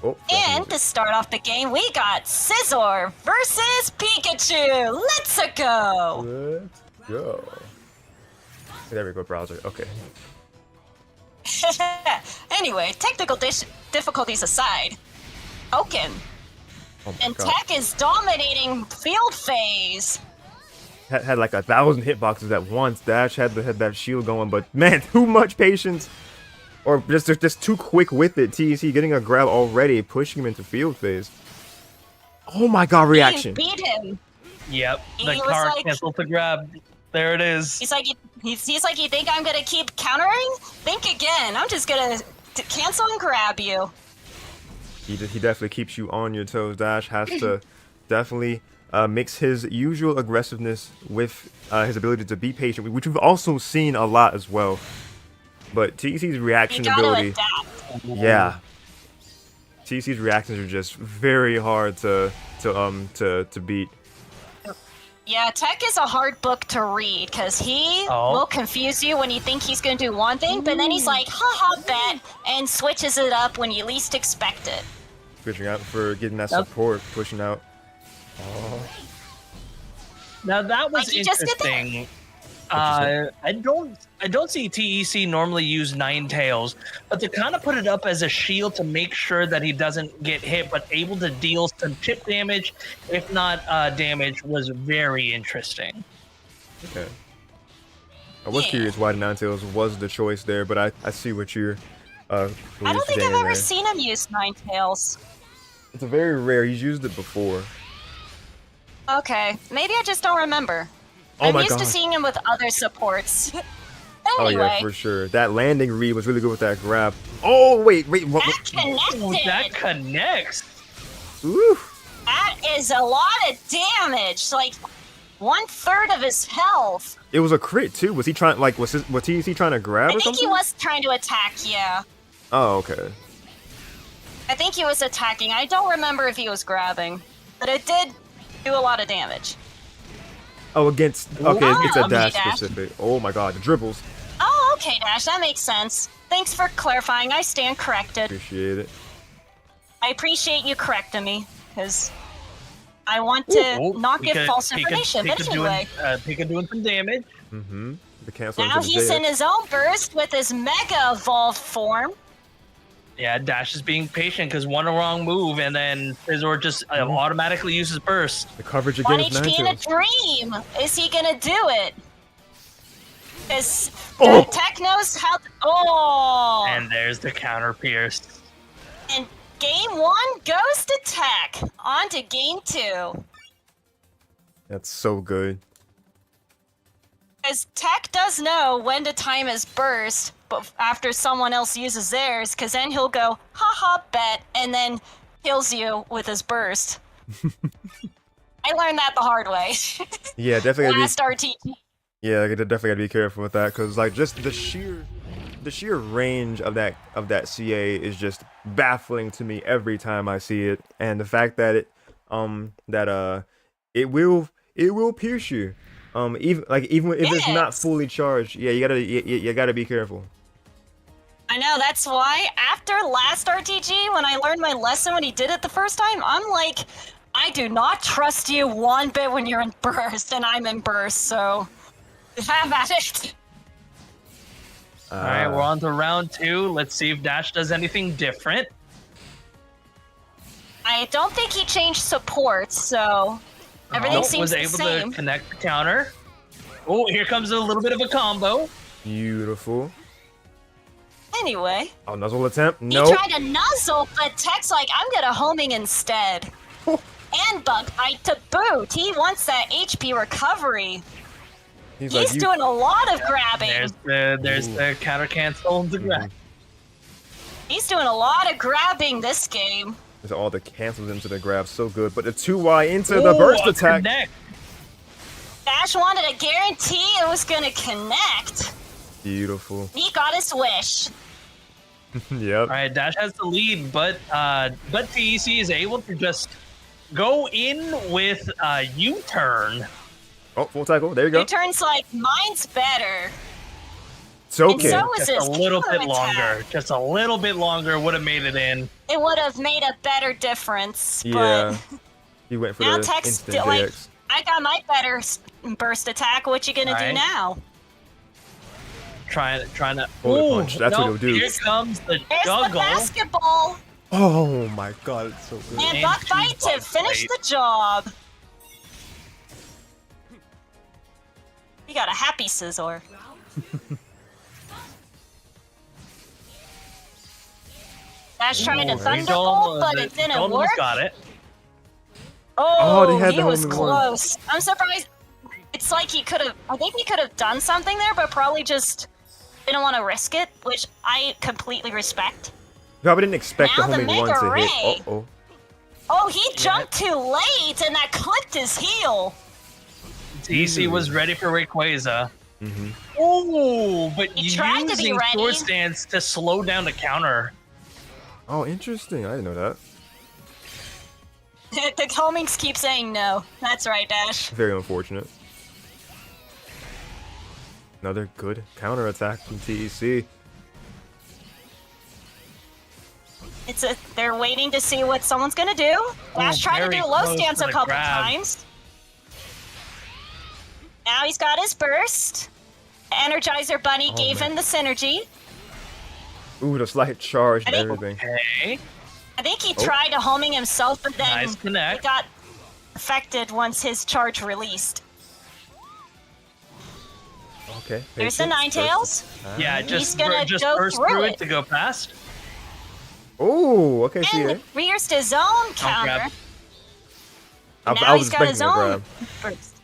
Oh, and to start off the game, we got Scizor versus Pikachu. Let's go. Let's go. There we go, browser. Okay. Anyway, technical difficulties aside, Pokken and TEC is dominating field phase. Had like 1,000 hitboxes at once. Dash had that shield going, but man, too much patience, or just too quick with it. TEC getting a grab already, pushing him into field phase. Oh my god, reaction! He beat him. Yep, the car canceled the grab. There it is. He's like, you think I'm gonna keep countering? Think again. I'm just gonna cancel and grab you. He definitely keeps you on your toes. Dash has to definitely mix his usual aggressiveness with his ability to be patient, which we've also seen a lot as well. But TEC's reaction ability, yeah, TEC's reactions are just very hard to beat. Yeah, TEC is a hard book to read, because he will confuse you when you think he's going to do one thing, but then he's like, haha, bet, and switches it up when you least expect it. Switching out for getting that support, pushing out. Oh. Now that was interesting. I don't see TEC normally use Ninetales, but to kind of put it up as a shield to make sure that he doesn't get hit, but able to deal some chip damage, if not damage, was very interesting. Okay. I was Yeah. curious why the Ninetales was the choice there, but I see what you're I don't think saying I've ever there. seen him use Ninetales. It's a very rare. He's used it before. Okay, maybe I just don't remember. Oh I'm my used to god. seeing him with other supports. Oh Anyway, yeah, for sure. That landing read was really good with that grab. Oh wait, what? that connected. Ooh, that connects. Ooh. That is a lot of damage. Like 1/3 of his health. It was a crit too. Was he trying was he trying to grab I or think something? he was trying to attack. Yeah, Oh okay. I think he was attacking. I don't remember if he was grabbing, but it did do a lot of damage. Oh against okay, Oh, it's a okay, dash dash. specific. Oh my god, the dribbles. Oh, okay, Dash. That makes sense. Thanks for clarifying. I stand corrected. Appreciate it. I appreciate you correcting me, because I want to not give false information. But anyway, Pika doing some damage. Mm-hmm. The cancel now into the he's JX. in his own burst with his Mega Evolved form. Yeah, Dash is being patient because one wrong move and then Fizzor just automatically uses burst. The coverage 1 against HP in a Ninetales. dream. Is he gonna do it? Because Oh. Tech knows how. Oh. And there's the counter pierce. And game 1 goes to Tech. On to game 2. That's so good. Because Tech does know when to time his burst, but after someone else uses theirs, because then he'll go, haha, bet, and then kills you with his burst. I learned that the hard way. Yeah, definitely gotta be. Last RTG. Yeah, like, definitely gotta be careful with that because like just the sheer range of that CA is just baffling to me every time I see it, and the fact that it will pierce you, even if it's not Yes. fully charged. Yeah, you gotta be careful. I know, that's why after last RTG, when I learned my lesson when he did it the first time, I'm like, I do not trust you one bit when you're in burst, and I'm in burst, so have at it. All right, we're on to round 2. Let's see if Dash does anything different. I don't think he changed support, so everything Nope, seems was the able same. to connect the counter. Oh, here comes a little bit of a combo. Beautiful. Anyway, Oh, nuzzle attempt. he No. tried to nuzzle, but Tech's like, I'm gonna homing instead. And bug bite to boot. He wants that HP recovery. He's He's like, doing a lot of grabbing. There's the counter cancel and the grab. He's doing a lot of grabbing this game. There's all the cancels into the grab, so good. But the 2Y into the burst Ooh, a attack. connect. Dash wanted a guarantee it was gonna connect. Beautiful. He got his wish. Yep. All right, Dash has the lead, but TEC is able to just go in with a U-turn. Oh, full tackle. There you go. Returns like, mine's better. It's okay. And so is Just his a little bit counterattack. longer. Just a little bit longer would have made it in. It would have made a better difference. Yeah. He went for Now the Tech's instant still like, JX. I got my better burst attack. What you gonna do Right. now? Trying to. Bullet Ooh, punch, that's what nope, it'll do. Here comes the There's the juggle. basketball Oh my god, it's so good. and And buck two bite to buck finish bite. the job. You got a happy Scizor. Dash trying to Ooh, Thunderbolt, but it didn't Golden work. got it. Oh, they had he the was home run. close. I'm surprised. It's like he could have. I think he could have done something there, but probably just didn't want to risk it, which I completely respect. Probably didn't expect Now the the homing one Mega to hit. Ray. Uh-oh. Oh, he jumped too late, and that clipped his heel. TEC was ready for Rayquaza. Mm-hmm. Ooh, but He tried to be using ready. sword stance to slow down the counter. Oh, interesting. I didn't know that. The homings keep saying no. That's right, Dash. Very unfortunate. Another good counter attack from TEC. They're waiting to see what someone's gonna do. Dash tried to very do low close stance to a the couple grab. times. Now he's got his burst. The Energizer Bunny Oh, gave man. him the synergy. Ooh, the slight charge and I think- everything. Okay. I think he tried to homing himself, but then Nice connect. it got affected once his charge released. Okay. There's the patience, Ninetales. Yeah, He's just gonna just go burst through through it. it to go past. Oh, okay. See And it. rears his own counter. grab. I Now was he's got his expecting a own grab. burst.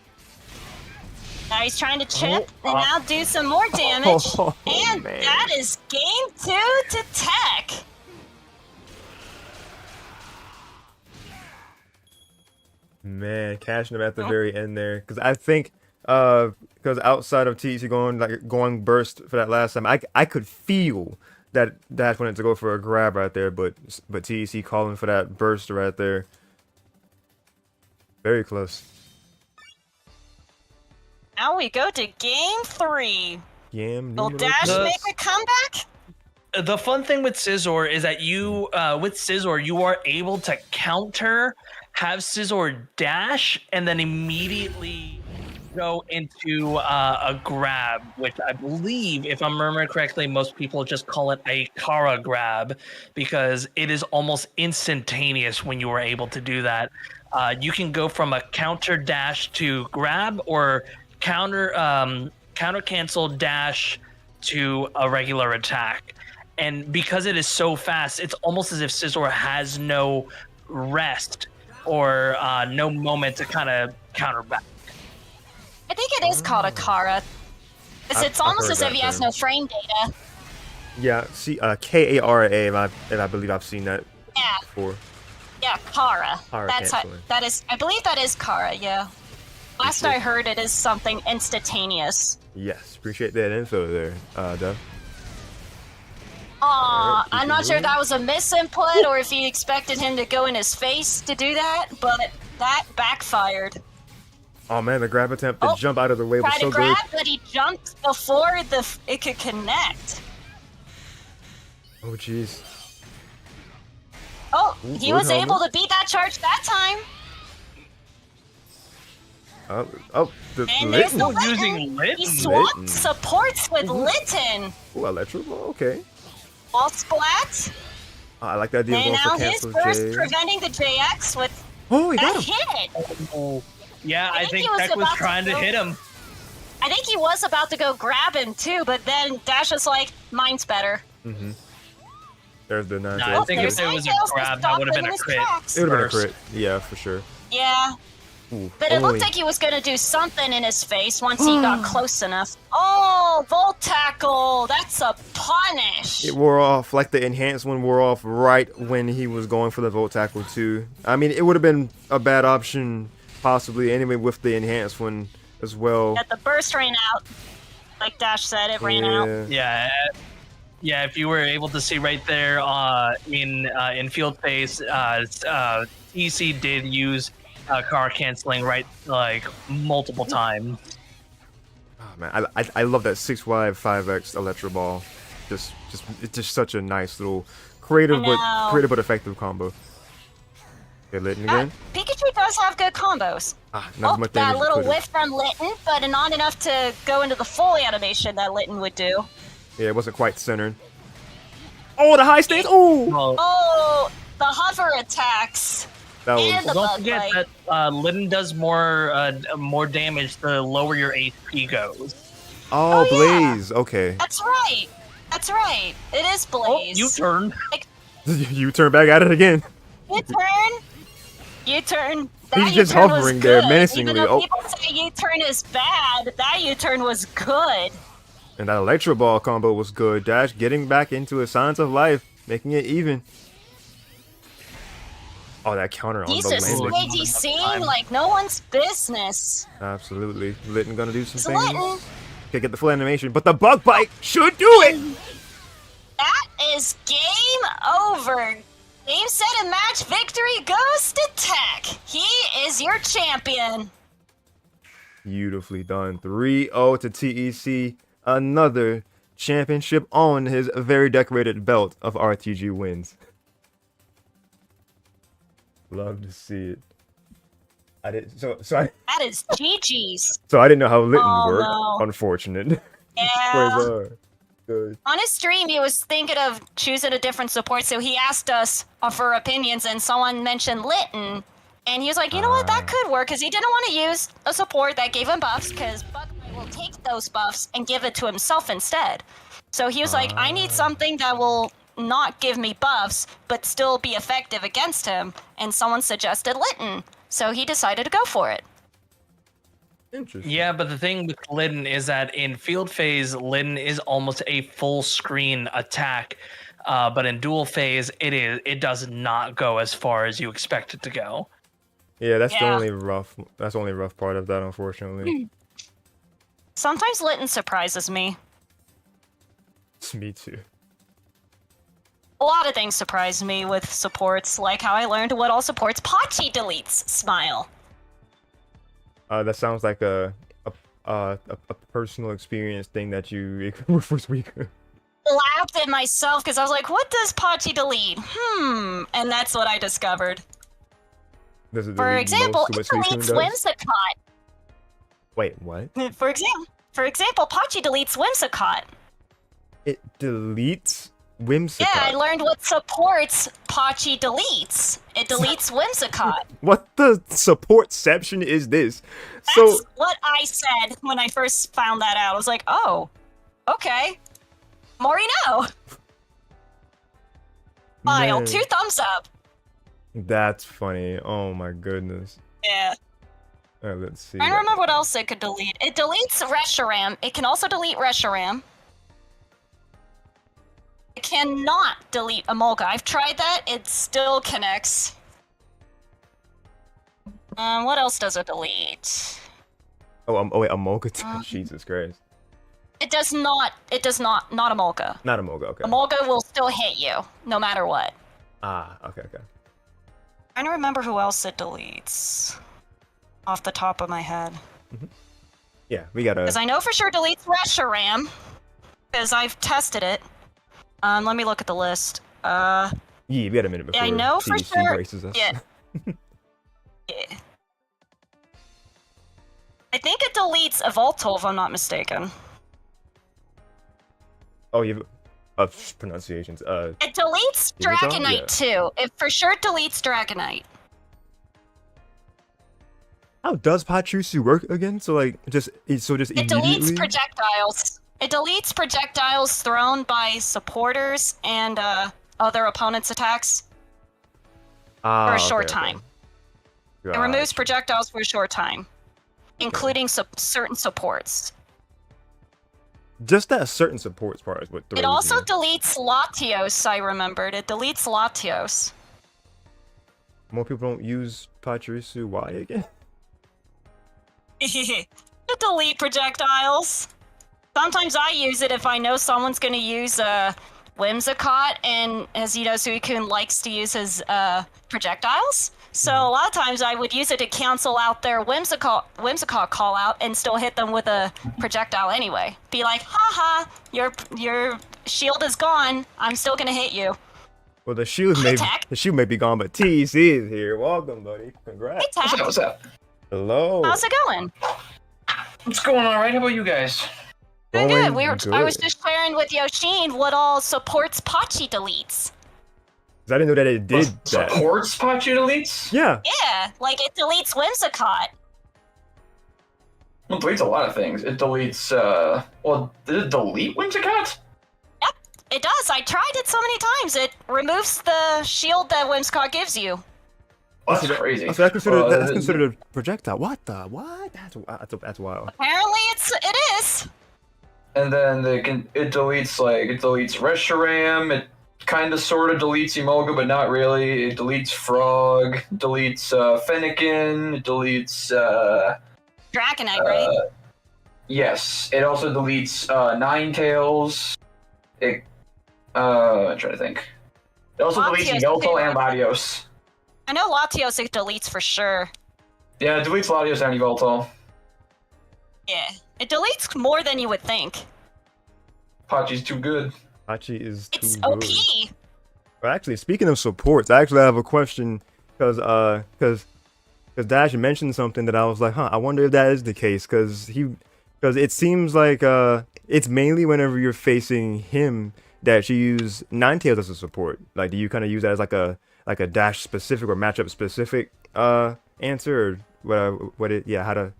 Now he's trying to chip Oh, and now do some more damage. Oh, and man. that is game 2 to Tech. Man, cashing them at the very end there, because I think, because outside of TEC going burst for that last time, I could feel that Dash wanted to go for a grab right there, but TEC calling for that burst right there. Very close. Now we go to game 3. Yam. Will Dash The- make a comeback? The fun thing with Scizor is that you, with Scizor, you are able to counter, have Scizor dash, and then immediately go into a grab, which I believe, if I'm remembering correctly, most people just call it a Kara grab because it is almost instantaneous when you are able to do that. You can go from a counter dash to grab or counter cancel dash to a regular attack. And because it is so fast, it's almost as if Scizor has no rest or no moment to kind of counter back. I think it is called a Kara. It's I've almost heard as if that he has term. no frame data. Yeah, see, Kara, and I believe I've seen that Yeah, before. yeah, Kara. Kara That's how, canceling. that is. I believe that is Kara. Yeah. Last Appreciate- I heard, it is something instantaneous. Yes, appreciate that info there, Dev. Aw, Alright, I'm not sure if that was a misinput or if he expected him to go in his face to do that, but that backfired. Oh man, the grab attempt to Oh, jump out of the way was Tried so to grab, good. but he jumped before it could connect. Oh jeez. Oh, Ooh, he good was able helmet. to beat that charge that time. The And there's the Litten. Using Litten. Litten. He swapped Litten. supports with Litten. Ooh, Electro Ball, okay. Wall splat. I like that idea of And going now for his cancel burst J. preventing the JX with Oh, he a got him. hit. Yeah, I I think think he was Tech was about to trying to go- hit him. I think he was about to go grab him too, but then Dash was like, mine's better. There's the 9 Nah, I think if there's it was a Ninetales to grab, stop that would have him been in a his crit. tracks. It would have been a Burst. crit. Yeah, for sure. Yeah, Ooh, but it only- looked like he was gonna do something in his face once he got close enough. Oh, Volt Tackle! That's a punish! It wore off, like the enhanced one wore off right when he was going for the Volt Tackle too. I mean, it would have been a bad option, possibly, anyway, with the enhanced one as well. That the burst ran out. Like Dash said, it ran out. Yeah. Yeah. If you were able to see right there in field phase, TC did use car canceling right like multiple times. Oh, man, I love that 6Y 5X Electro Ball. It's just such a nice little creative I know. but effective combo. Okay, Litten again. Pikachu does have good combos. Not as much damage that as little could've. whiff from Litten, but not enough to go into the full animation that Litten would do. Yeah, it wasn't quite centered. Oh, the high stance! Oh, Well, Oh, the hover attacks. that And was the don't bug forget bite. that Litten does more damage the lower your HP goes. oh, yeah. Blaze. Okay, That's right. That's right. It is Oh, Blaze. you turned. you turn back at it again. U-turn. U-turn. That He's just U-turn was hovering there good. menacingly. Even though Oh. people say U-turn is bad, that U-turn was good. And that Electro Ball combo was good. Dash getting back into his Signs of Life, making it even. Oh, that counter on He's the just landing. ADCing like no one's business. Absolutely. Litten gonna do some It's things. Litten. Okay, get the full animation, but the bug bite should do it! That is game over. Game, set, and match victory goes to Tech. He is your champion. Beautifully done. 3-0 to TEC. Another championship on his very decorated belt of RTG wins. Love to see it. I didn't That is GG's. so I didn't know how Litten Oh, worked. no. Unfortunate. Yeah. Quasar. Good. On his stream, he was thinking of choosing a different support, so he asked us for opinions, and someone mentioned Litten. And he was like, you know what, that could work, because he didn't want to use a support that gave him buffs, because Bugbite will take the those buffs and give it to himself instead. So he was like, I need something that will not give me buffs, but still be effective against him. And someone suggested Litten. So he decided to go for it. Interesting. Yeah, but the thing with Litten is that in field phase, Litten is almost a full screen attack. But in dual phase, it does not go as far as you expect it to go. Yeah, that's the only rough. That's the only rough part of that, unfortunately. Sometimes Litten surprises me. Me too. A lot of things surprise me with supports, like how I learned what all supports Pachi deletes. Smile. That sounds like a personal experience thing that you for first week. Laughed at myself because I was like, what does Pachi delete? And that's what I discovered. Does it For delete example, most it of what Suicune deletes does? Whimsicott. Wait, what? For example, Pachi deletes Whimsicott. It deletes Whimsicott. Yeah, I learned what supports Pachi deletes. It deletes Whimsicott. What the supportception is this? That's what I said when I first found that out. I was like, oh, okay. More you know. Smile, Man, 2 thumbs up. that's funny. Oh my goodness. Yeah. Alright, let's see. I don't remember what else it could delete. It deletes Reshiram. It can also delete Reshiram. It cannot delete Emolga. I've tried that. It still connects. What else does it delete? Oh wait, Emolga. Jesus Christ. It does not. It does not. Not Emolga. Not Emolga. Okay. Emolga will still hit you, no matter what. Okay. I don't remember who else it deletes. Off the top of my head. Yeah, we gotta. Because I know for sure deletes Reshiram. Because I've tested it. Let me look at the list. Yeah, we got a minute before I know for TEC sure. braces us. Yeah. Yeah. I think it deletes Evolto, if I'm not mistaken. Oh, you pronunciations. It deletes Yveltal? Dragonite too. It for sure deletes Dragonite. How does Pachirisu work again? So like, just It immediately. deletes projectiles. It deletes projectiles thrown by supporters and other opponents' attacks for a short time. It removes projectiles for a short time, including certain supports. Just that certain supports part is what throws It also me. deletes Latios, I remembered. It deletes Latios. More people don't use Pachirisu. Why again? To delete projectiles. Sometimes I use it if I know someone's going to use Whimsicott, and as you know, Suicune likes to use his projectiles. So a lot of times I would use it to cancel out their Whimsicott call out and still hit them with a projectile anyway. Be like, haha, your shield is gone. I'm still gonna hit you. Well, the shield may be gone, but TEC is here. Welcome, buddy. Congrats. Hey, Tap. What's up? Hello. How's it going? What's going on, right? How about you guys? Good. Going I was good. just sharing with Yoshin what all supports Pachi deletes. 'Cause I didn't know that it did that. Supports Pachi deletes? Yeah. Yeah, like it deletes Whimsicott. Well, it deletes a lot of things. It deletes, well, did it delete Whimsicott? Yep, it does. I tried it so many times. It removes the shield that Whimsicott gives you. Well, that's crazy. So that's Well, considered a projectile. What the? What? That's wild. Apparently, it is. And then it deletes Reshiram, it kinda sorta deletes Emolga, but not really. It deletes Frog, deletes Fennekin, it deletes Dragonite, right? yes. It also deletes Ninetales. I'm trying to think. It also deletes Latios Yveltal too. and Latios. I know Latios it deletes for sure. Yeah, it deletes Latios and Yveltal. Yeah, it deletes more than you would think. Pachi's too good. Hachi is too It's good. OP. But actually, speaking of supports, I actually have a question because Dash mentioned something that I was like, I wonder if that is the case because it seems like it's mainly whenever you're facing him that you use Ninetales as a support. Like, do you kind of use that as like a Dash specific or matchup specific answer or how to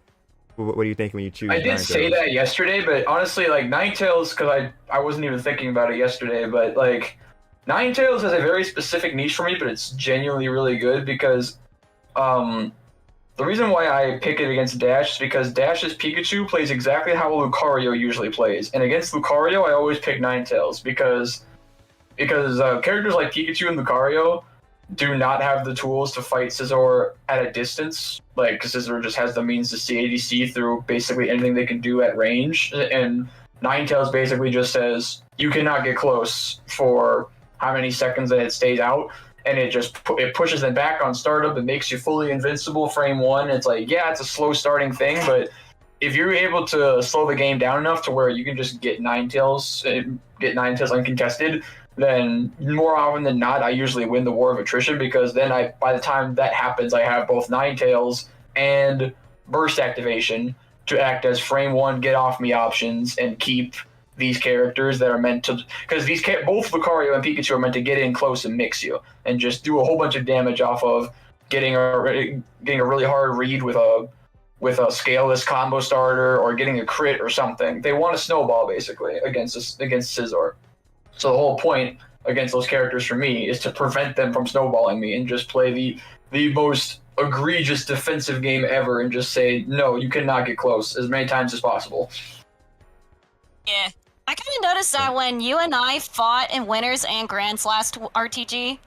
What do you think when you choose? I did say Ninetales? that yesterday, but honestly, like Ninetales, because I wasn't even thinking about it yesterday, but like Ninetales has a very specific niche for me, but it's genuinely really good because the reason why I pick it against Dash is because Dash's Pikachu plays exactly how Lucario usually plays, and against Lucario, I always pick Ninetales because characters like Pikachu and Lucario do not have the tools to fight Scizor at a distance, like because Scizor just has the means to see ADC through basically anything they can do at range, and Ninetales basically just says you cannot get close for how many seconds that it stays out, and it pushes them back on startup. It makes you fully invincible frame one. It's like, yeah, it's a slow starting thing, but if you're able to slow the game down enough to where you can just get Ninetales uncontested, then more often than not, I usually win the war of attrition, because then by the time that happens, I have both Ninetales and burst activation to act as frame one get off me options and keep these characters that are meant to, because both Lucario and Pikachu are meant to get in close and mix you and just do a whole bunch of damage off of getting a really hard read with a scaleless combo starter or getting a crit or something. They want a snowball basically against Scizor. So the whole point against those characters for me is to prevent them from snowballing me and just play the most egregious defensive game ever and just say, no, you cannot get close as many times as possible. Yeah. I kind of noticed that when you and I fought in Winners and Grands last RTG.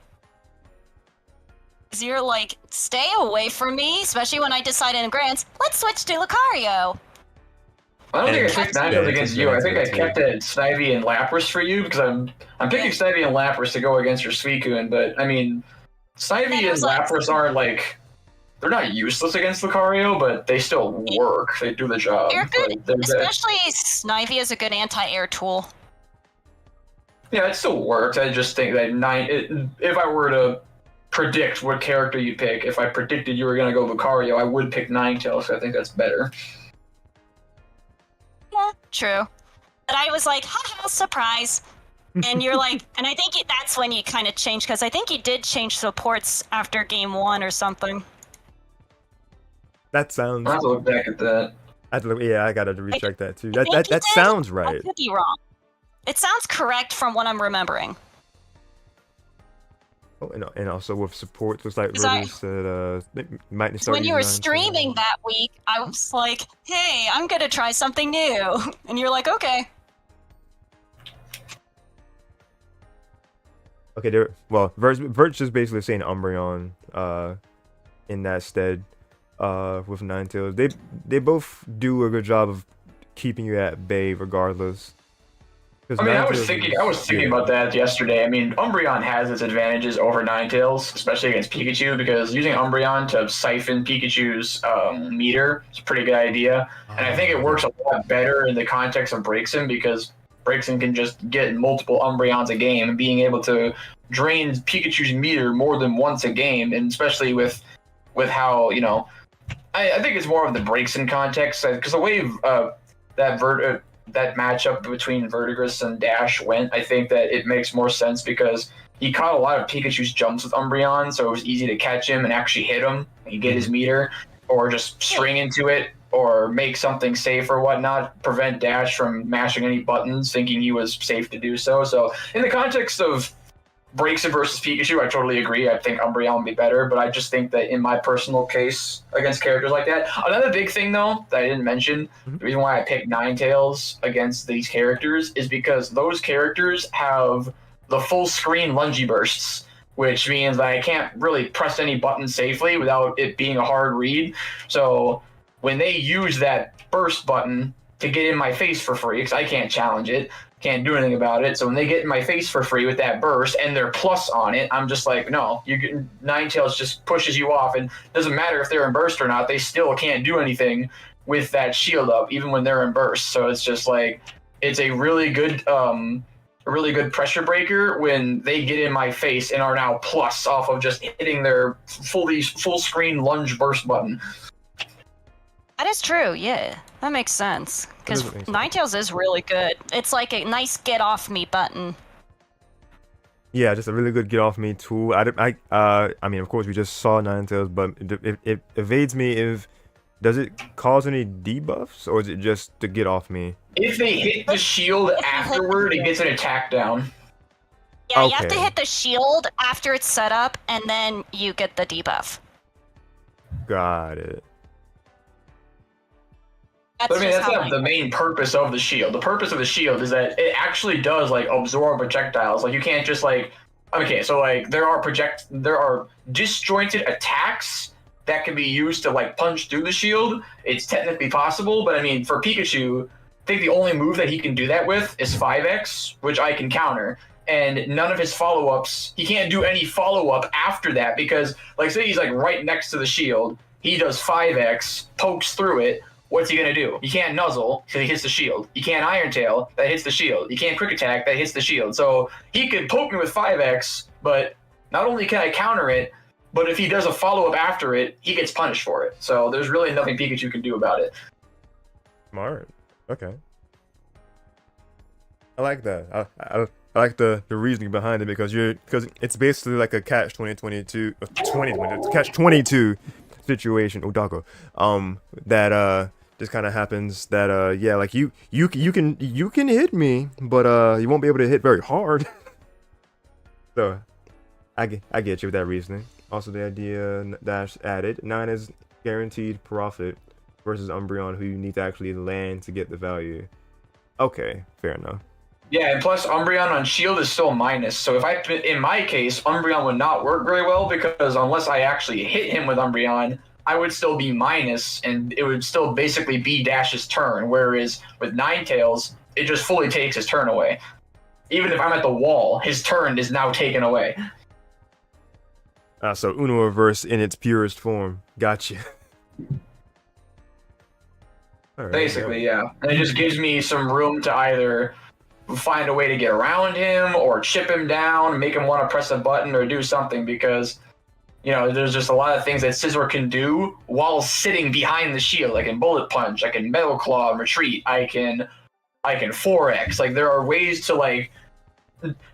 'Cause you're like, stay away from me, especially when I decided in Grands, let's switch to Lucario. I don't think I picked Ninetales against you. I think I too. kept it Snivy and Lapras for you because I'm picking Snivy and Lapras to go against your Suicune, but I mean, Snivy and Lapras aren't like, they're not useless against Lucario, but they still work. They do the job. They're good, Like, especially Snivy is a good anti-air tool. yeah, it still works. I just think that if I were to predict what character you pick, if I predicted you were going to go Lucario, I would pick Ninetales, so I think that's better. Yeah, true. But I was like, haha, surprise. And you're like, and I think that's when you kind of changed, because I think you did change supports after game 1 or something. That sounds. I'll have to look back at that. Yeah, I gotta recheck that too. I think you That did. sounds I right. could be wrong. It sounds correct from what I'm remembering. Oh, and also with support, looks like 'Cause I- Rigz said they might start When you were using streaming that week, I was like, hey, I'm gonna try something new. And you're like, okay. Okay, Virt's just basically saying Umbreon in that stead with Ninetales. They both do a good job of keeping you at bay regardless. I mean, I was thinking about that yesterday. I mean, Umbreon has its advantages over Ninetales, especially against Pikachu, because using Umbreon to siphon Pikachu's meter is a pretty good idea. And I think it works a lot better in the context of Braixen, because Braixen can just get multiple Umbreons a game, and being able to drain Pikachu's meter more than once a game, and especially with how, you know, I think it's more of the Braixen context, because the way that matchup between Virtigris and Dash went, I think that it makes more sense because he caught a lot of Pikachu's jumps with Umbreon, so it was easy to catch him and actually hit him and get his meter, or just string into it, or make something safe or whatnot, prevent Dash from mashing any buttons thinking he was safe to do so. So in the context of Braixen versus Pikachu, I totally agree. I think Umbreon would be better, but I just think that in my personal case against characters like that, another big thing though that I didn't mention, the reason why I picked Ninetales against these characters is because those characters have the full screen lungy bursts, which means that I can't really press any button safely without it being a hard read. So when they use that burst button to get in my face for free, because I can't challenge it, can't do anything about it. So when they get in my face for free with that burst and their plus on it, I'm just like, no, Ninetales just pushes you off, and doesn't matter if they're in burst or not, they still can't do anything with that shield up, even when they're in burst. So it's just like, it's a really good pressure breaker when they get in my face and are now plus off of just hitting their full screen lunge burst button. That is true, yeah. That makes sense. Because That does make Ninetales is really good. It's like a nice get off me button. Yeah, just a really good get off me tool. I mean, of course, we just saw Ninetales, but it evades me if Does it cause any debuffs, or is it just to get off me? If they hit the shield afterward, it gets an attack down. Yeah, you have to Okay. hit the shield after it's set up, and then you get the debuff. Got it. That's But I mean, just that's how not the main purpose of the shield. The purpose of the shield is that it actually does like absorb projectiles. Like you can't just like, okay, so like there are disjointed attacks that can be used to like punch through the shield. It's technically possible, but I mean, for Pikachu, I think the only move that he can do that with is 5x, which I can counter. And none of his follow-ups, he can't do any follow-up after that because, like, say he's like right next to the shield, he does 5x, pokes through it. What's he gonna do? He can't nuzzle because he hits the shield. He can't Iron Tail, that hits the shield. He can't Quick Attack, that hits the shield. So he could poke me with 5x, but not only can I counter it, but if he does a follow-up after it, he gets punished for it. So there's really nothing Pikachu can do about it. Smart. Okay. I like that. I like the reasoning behind it because it's basically like a catch 2022 catch 22 situation. Odako. That just kind of happens that yeah, like you can hit me, but you won't be able to hit very hard. So I get you with that reasoning. Also, the idea Dash added 9 is guaranteed profit versus Umbreon, who you need to actually land to get the value. Okay, fair enough. Yeah, and plus Umbreon on shield is still minus. So in my case, Umbreon would not work very well because unless I actually hit him with Umbreon, I would still be minus, and it would still basically be Dash's turn. Whereas with Ninetales, it just fully takes his turn away. Even if I'm at the wall, his turn is now taken away. So Uno Reverse in its purest form. Gotcha. All right, Basically, yeah. And it just gives me some room to either find a way to get around him or chip him down, make him want to press a button or do something because, you know, there's just a lot of things that Scizor can do while sitting behind the shield. I can Bullet Punch, I can Metal Claw and retreat, I can 4X. Like, there are ways to, like,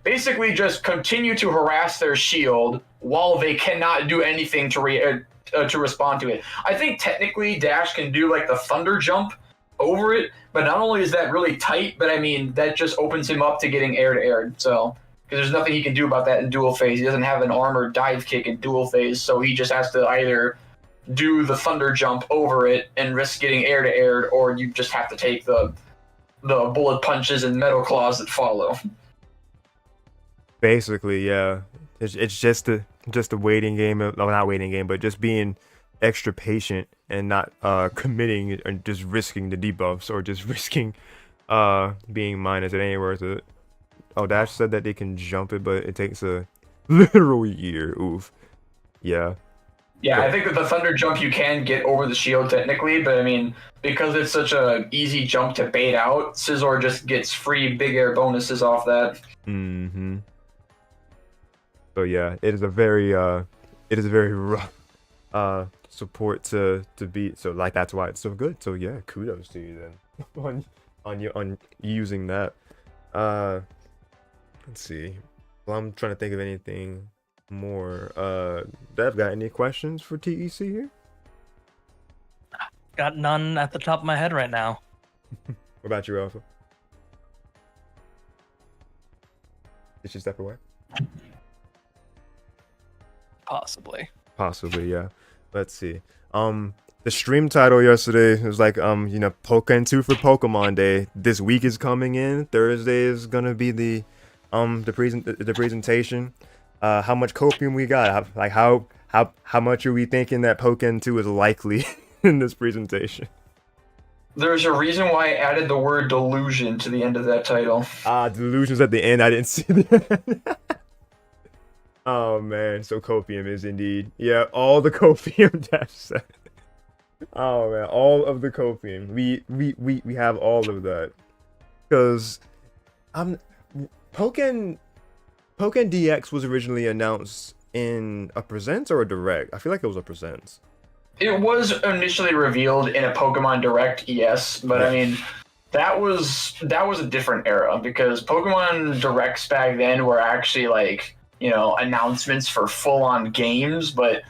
basically just continue to harass their shield while they cannot do anything to respond to it. I think technically Dash can do like the Thunder Jump over it, but not only is that really tight, but I mean that just opens him up to getting air to air. So because there's nothing he can do about that in dual phase. He doesn't have an armored dive kick in dual phase, so he just has to either do the Thunder Jump over it and risk getting air to air, or you just have to take the Bullet Punches and Metal Claws that follow. Basically, yeah. It's just a waiting game. No, not waiting game, but just being extra patient and not committing and just risking the debuffs or just risking being minus. It ain't worth it. Oh, Dash said that they can jump it, but it takes a literal year. Oof. Yeah. Yeah, I think with the Thunder Jump you can get over the shield technically, but I mean, because it's such a easy jump to bait out, Scizor just gets free big air bonuses off that. Mm-hmm. So yeah, it is a very rough support to beat. So like that's why it's so good. So yeah, kudos to you then on using that. Let's see. Well, I'm trying to think of anything more. Dev, got any questions for TEC here? Got none at the top of my head right now. What about you, Alpha? Did she step away? Possibly, yeah. Let's see. The stream title yesterday was like, you know, Pokken 2 for Pokemon Day. This week is coming in. Thursday is gonna be the presentation. How much copium we got? How much are we thinking that Pokken 2 is likely in this presentation? There's a reason why I added the word delusion to the end of that title. Delusions at the end. I didn't see that. Oh man, so copium is indeed. Yeah, all the copium Dash said. Oh man, all of the copium. We have all of that. Because Pokken DX was originally announced in a present or a direct. I feel like it was a present. It was initially revealed in a Pokemon Direct, yes, but I mean that was a different era because Pokemon Directs back then were actually like, announcements for full-on games, but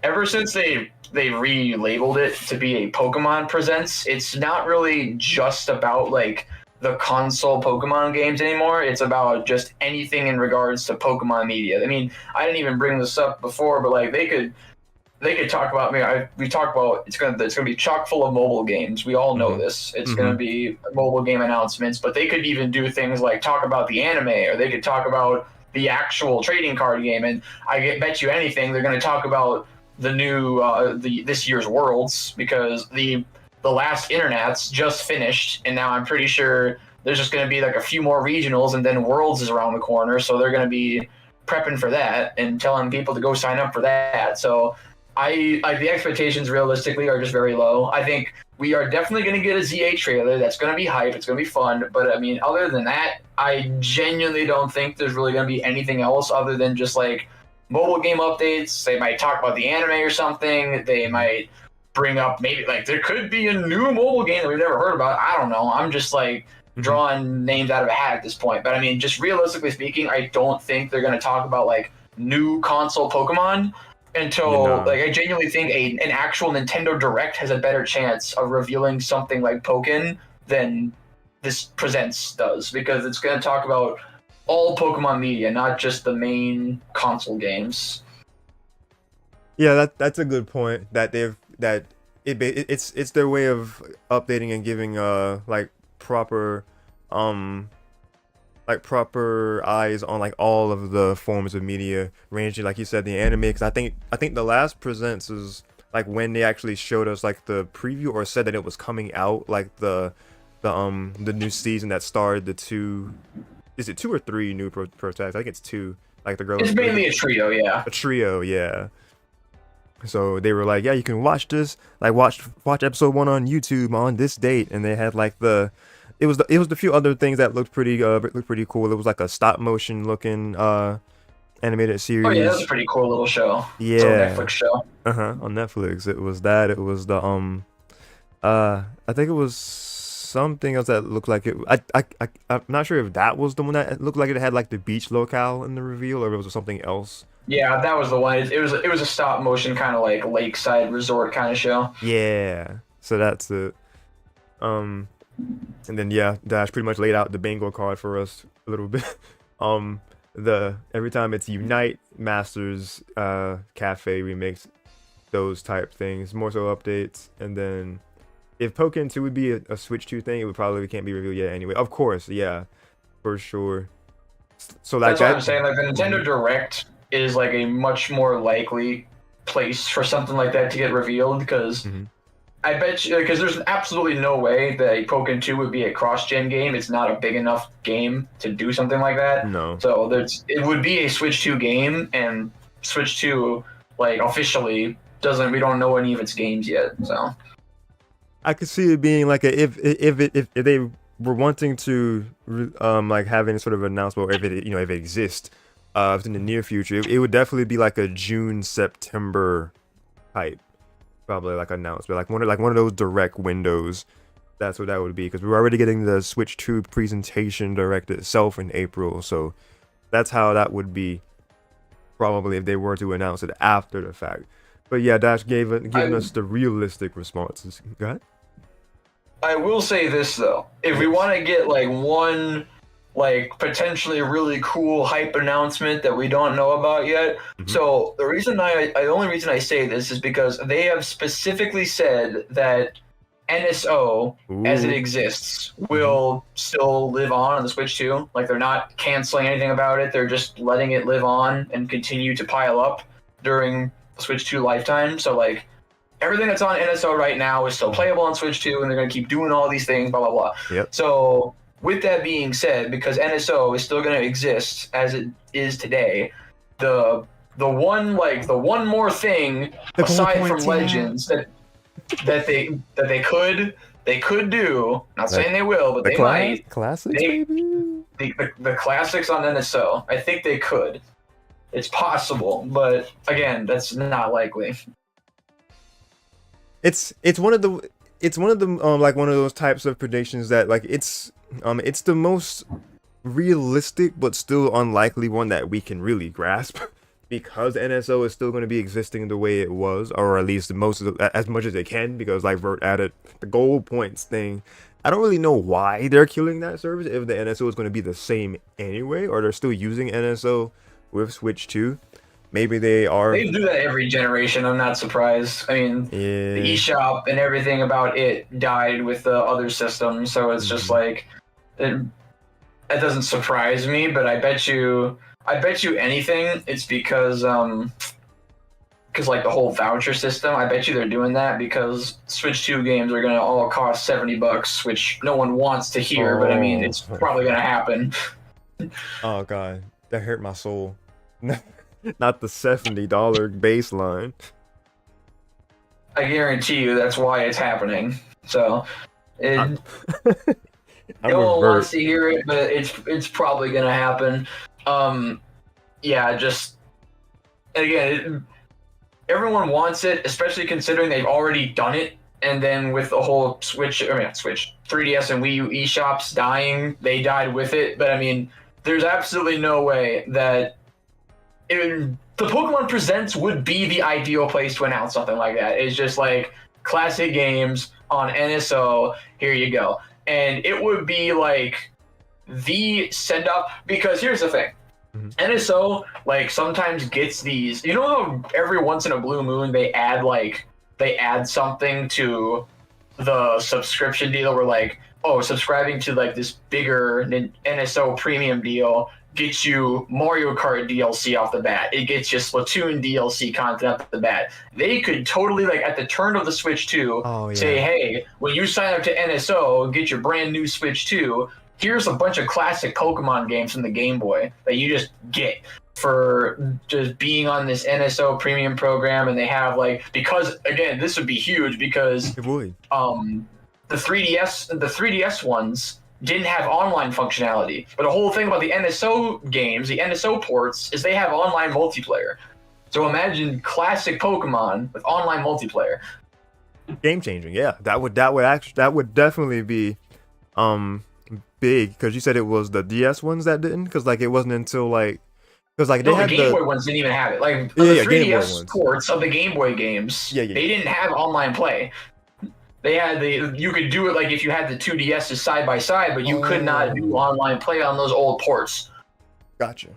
ever since they relabeled it to be a Pokemon Presents, it's not really just about like the console Pokemon games anymore. It's about just anything in regards to Pokemon media. I mean, I didn't even bring this up before, but like they could talk about we talked about it's gonna be chock full of mobile games. We all know this. It's gonna be mobile game announcements, but they could even do things like talk about the anime, or they could talk about the actual trading card game. And I bet you anything they're gonna talk about the new this year's Worlds, because the last Internats just finished, and now I'm pretty sure there's just gonna be like a few more regionals, and then Worlds is around the corner, so they're gonna be prepping for that and telling people to go sign up for that. So the expectations realistically are just very low. I think we are definitely going to get a ZA trailer that's going to be hype. It's going to be fun. But I mean, other than that, I genuinely don't think there's really going to be anything else other than just like mobile game updates. They might talk about the anime or something. They might bring up maybe like there could be a new mobile game that we've never heard about. I don't know. I'm just like drawing names out of a hat at this point. But I mean, just realistically speaking, I don't think they're going to talk about like new console Pokemon until like I genuinely think an actual Nintendo Direct has a better chance of revealing something like Pokken than this Presents does, because it's going to talk about all Pokemon media, not just the main console games. Yeah, that's a good point. It's their way of updating and giving proper eyes on like all of the forms of media, ranging like you said the anime. Because I think the last Presents is like when they actually showed us like the preview, or said that it was coming out, like the new season that starred the two. Is it 2 or 3 new protags? I think it's 2. Like the girls. It's mainly a trio, yeah. A trio, yeah. So they were like, yeah, you can watch this, like watch episode 1 on YouTube on this date, and they had like it was the few other things that looked pretty cool. It was like a stop motion looking animated series. Oh yeah, that was a pretty cool little show. Yeah, it's a Netflix show. On Netflix. It was that. It was the I think it was something else that looked like it. I'm not sure if that was the one that looked like it had like the beach locale in the reveal, or if it was something else. Yeah, that was the one. It was a stop motion kind of like lakeside resort kind of show. Yeah, so that's it. And then yeah, Dash pretty much laid out the bingo card for us a little bit. Every time it's Unite, Masters, Cafe remix, those type things, more so updates. And then if Pokken 2 would be a Switch 2 thing, it would probably can't be revealed yet anyway. Of course, yeah, for sure. So like that's what I'm saying. Like the Nintendo Direct is like a much more likely place for something like that to get revealed, because I bet you, because there's absolutely no way that a Pokken 2 would be a cross-gen game. It's not a big enough game to do something like that. No. So it would be a Switch 2 game, and Switch 2, like, officially we don't know any of its games yet, so. I could see it being like if they were wanting to like have any sort of announcement, or if it exists in the near future, it would definitely be like a June-September type. Probably like announcement, like one of those direct windows. That's what that would be, because we're already getting the Switch 2 presentation direct itself in April, so that's how that would be probably if they were to announce it after the fact. But yeah, Dash giving us the realistic responses. Go ahead. I will say this though, if we want to get like one like potentially really cool hype announcement that we don't know about yet. So the only reason I say this is because they have specifically said that NSO as it exists will still live on the Switch 2. Like they're not canceling anything about it. They're just letting it live on and continue to pile up during the Switch 2 lifetime. So like everything that's on NSO right now is still playable on Switch 2, and they're going to keep doing all these things, blah, blah, blah. Yep. So with that being said, because NSO is still going to exist as it is today, the one more thing aside from Legends that they could do, not saying they will, but they might. Classics, maybe? The classics on NSO. I think they could. It's possible, but again, that's not likely. It's one of the like one of those types of predictions that like it's the most realistic but still unlikely one that we can really grasp because NSO is still going to be existing the way it was, or at least as much as it can, because like Vert added the gold points thing. I don't really know why they're killing that service if the NSO is going to be the same anyway, or they're still using NSO with Switch 2. Maybe they are. They do that every generation. I'm not surprised. I mean, the eShop and everything about it died with the other system, so it's just like it doesn't surprise me. But I bet you anything, it's because like the whole voucher system. I bet you they're doing that because Switch 2 games are gonna all cost $70, which no one wants to hear. But I mean, it's probably gonna happen. Oh god, that hurt my soul. Not the $70 baseline. I guarantee you that's why it's happening. So no one wants to hear it, but it's probably gonna happen. Yeah, just again, everyone wants it, especially considering they've already done it. And then with the whole 3DS and Wii U eShops dying, they died with it. But I mean, there's absolutely no way that the Pokemon Presents would be the ideal place to announce something like that. It's just like classic games on NSO, here you go. And it would be like the send-up, because here's the thing. NSO like sometimes gets these, you know how every once in a blue moon they add something to the subscription deal where like, oh, subscribing to like this bigger NSO premium deal gets you Mario Kart DLC off the bat. It gets you Splatoon DLC content off the bat. They could totally, like, at the turn of the Switch 2, say, hey, when you sign up to NSO, get your brand new Switch 2, here's a bunch of classic Pokemon games from the Game Boy that you just get for just being on this NSO premium program. And they have, like, because, again, this would be huge because it would. The 3DS ones didn't have online functionality. But the whole thing about the NSO games, the NSO ports, is they have online multiplayer. So imagine classic Pokemon with online multiplayer. Game changing, yeah. That would definitely be big, because you said it was the DS ones that didn't, because like it wasn't until like they had the Game Boy ones didn't even have it. Like the 3DS ports of the Game Boy games, they didn't have online play. They had you could do it like if you had the 2DSs side by side, but you could not do online play on those old ports. Gotcha.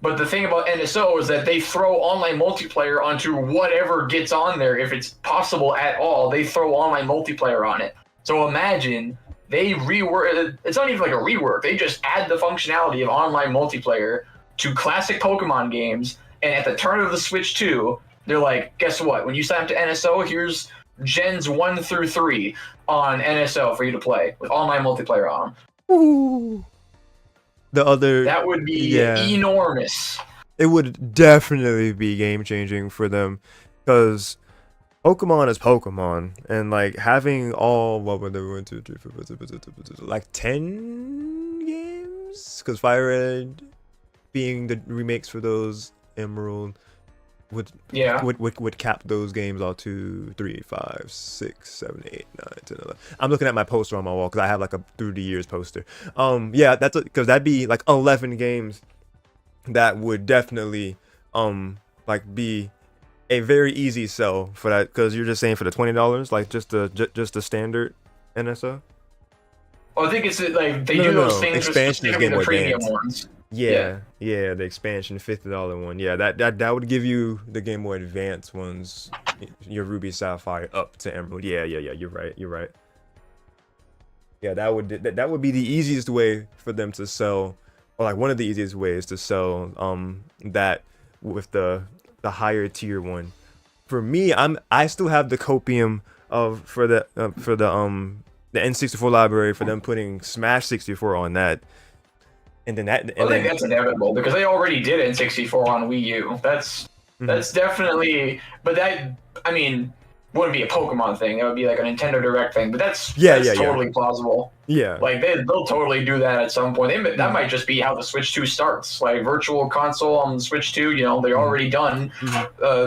But the thing about NSO is that they throw online multiplayer onto whatever gets on there. If it's possible at all, they throw online multiplayer on it. So imagine they rework. It's not even like a rework. They just add the functionality of online multiplayer to classic Pokemon games. And at the turn of the Switch 2, they're like, guess what? When you sign up to NSO, here's Gens 1 through 3 on NSO for you to play with online multiplayer on them. Ooh. That would be enormous. It would definitely be game changing for them, because Pokemon is Pokemon, and like having all like 10 games, because Fire Red being the remakes for those, Emerald would cap those games all 2, 3, 5, 6, 7, 8, 9, 10, 11. I'm looking at my poster on my wall because I have like a through the years poster. That's because that'd be like 11 games that would definitely like be a very easy sell for that, because you're just saying for the $20, like just the standard NSO. Well, I think it's like they do those things expansion is Game Boy premium Advance. ones. Yeah, the expansion $50 one. Yeah, that would give you the Game Boy Advance ones, your Ruby Sapphire up to Emerald. Yeah. You're right. Yeah, that would be the easiest way for them to sell, or like one of the easiest ways to sell that with the higher tier one. For me, I still have the copium for the N64 library for them putting Smash 64 on that. And then I think that's inevitable because they already did N64 on Wii U. That's definitely, but that, I mean, wouldn't be a Pokemon thing. That would be like a Nintendo Direct thing. But that's totally plausible. Yeah, like they'll totally do that at some point. That might just be how the Switch 2 starts. Like Virtual Console on the Switch 2, they're already done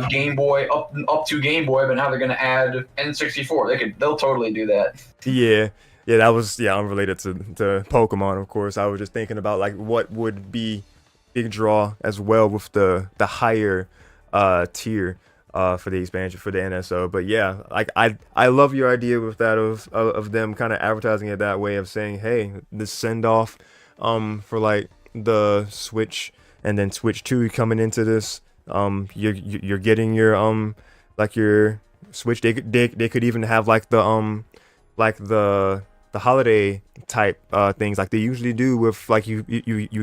Game Boy up to Game Boy, but now they're gonna add N64. They'll totally do that. Yeah. Yeah, that was unrelated to Pokemon, of course. I was just thinking about like what would be big draw as well with the higher tier for the expansion for the NSO. But yeah, like I love your idea with that of them kind of advertising it that way of saying, hey, the send off for like the Switch and then Switch 2 coming into this. You're getting your like your Switch. They could even have like the holiday type things like they usually do with like you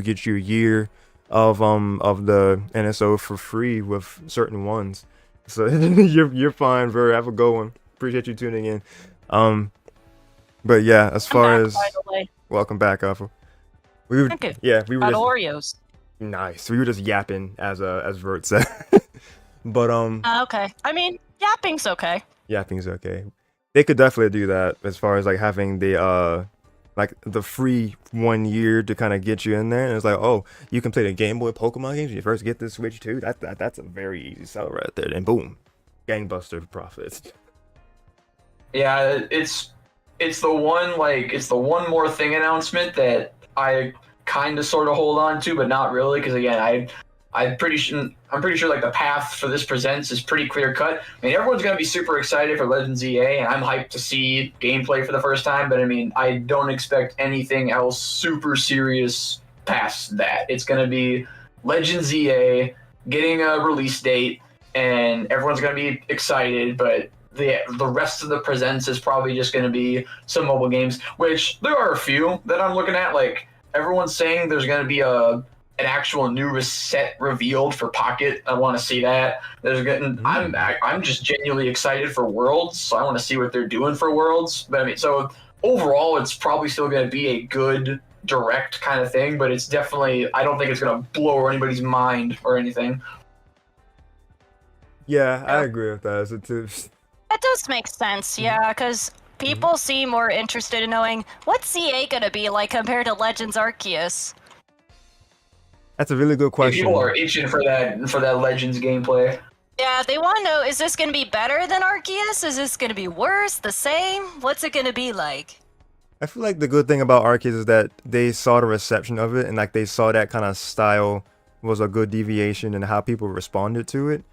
get your year of the NSO for free with certain ones. So you're fine, Ver. Have a good one. Appreciate you tuning in. But yeah, as far as welcome back, Alpha. We were Thank you. yeah we were About just, Oreos. nice. We were just yapping as Vert said. But Okay. I mean, yapping's okay. yapping's okay. They could definitely do that as far as like having the like the free 1 year to kind of get you in there, and it's like, oh, you can play the Game Boy Pokemon games when you first get the Switch too. That's a very easy sell right there. And boom, gangbuster profits. Yeah, it's the one more thing announcement that I kind of sort of hold on to, but not really, because again, I'm pretty sure like the path for this presents is pretty clear cut. I mean, everyone's gonna be super excited for Legends EA, and I'm hyped to see gameplay for the first time. But I mean, I don't expect anything else super serious past that. It's gonna be Legends EA getting a release date, and everyone's gonna be excited. But the rest of the presents is probably just gonna be some mobile games, which there are a few that I'm looking at. Like everyone's saying, there's gonna be an actual new set revealed for Pocket. I want to see that. I'm just genuinely excited for Worlds, so I want to see what they're doing for Worlds. But I mean, so overall, it's probably still going to be a good direct kind of thing, but it's definitely, I don't think it's going to blow anybody's mind or anything. Yeah, I agree with that. That does make sense, yeah, because people seem more interested in knowing what's CA gonna be like compared to Legends Arceus. That's a really good question. People are itching for that Legends gameplay. Yeah, they want to know, is this gonna be better than Arceus? Is this gonna be worse? The same? What's it gonna be like? I feel like the good thing about Arceus is that they saw the reception of it, and like they saw that kind of style was a good deviation in how people responded to it.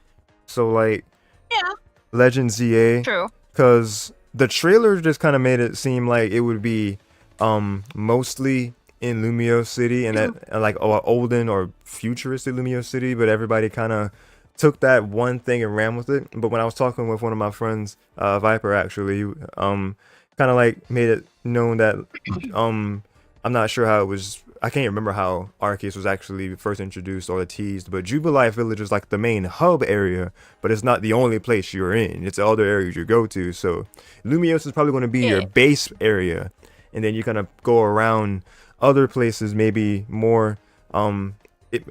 So like, Yeah, Legends ZA, true. because the trailer just kind of made it seem like it would be mostly in Lumio City and that like olden or futuristic Lumio City, but everybody kind of took that one thing and ran with it. But when I was talking with one of my friends, Viper actually, kind of like made it known that I'm not sure how it was. I can't remember how Arceus was actually first introduced or teased, but Jubilife Village is like the main hub area, but it's not the only place you're in. It's other areas you go to. So Lumios is probably going to be your base area, and then you kind of go around other places, maybe more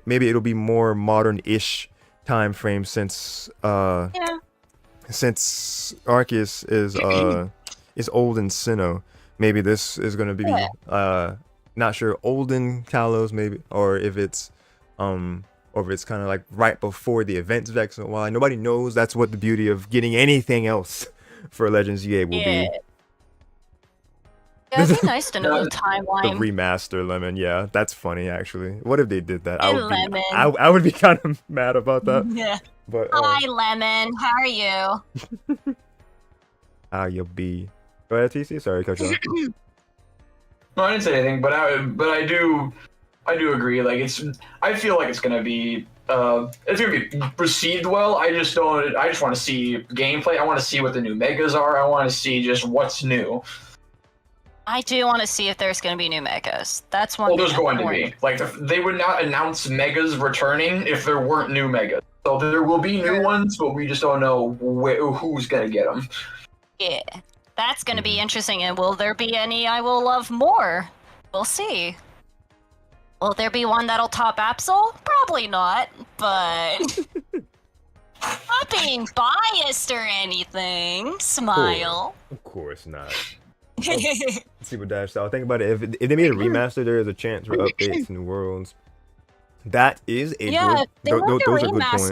maybe it'll be more modern-ish time frame since since Arceus is old in Sinnoh. Maybe this is gonna be not sure, olden Kalos maybe, or if it's kind of like right before the events of X and Y. Nobody knows. That's what the beauty of getting anything else for Legends EA will be. Yeah, it'd be nice to know the timeline. The remaster Lemon, yeah, that's funny actually. What if they did that? Lemon. I would be kind of mad about that. Yeah. But Hi, Lemon. How are you? how you be? Go ahead, TC. Sorry, cut you off. No, I didn't say anything, but I do agree. Like I feel like it's gonna be received well. I just want to see gameplay. I want to see what the new megas are. I want to see just what's new. I do want to see if there's going to be new megas. That's one. Well, there's going to be. Like, they would not announce megas returning if there weren't new megas. So there will be new ones, but we just don't know who's going to get them. Yeah, that's going to be interesting. And will there be any I will love more? We'll see. Will there be one that'll top Absol? Probably not, but... not being biased or anything. Smile. Of course not. Let's see what Dash saw. Think about it. If they made a remaster, there is a chance for updates and worlds. That is a good. Those are good points.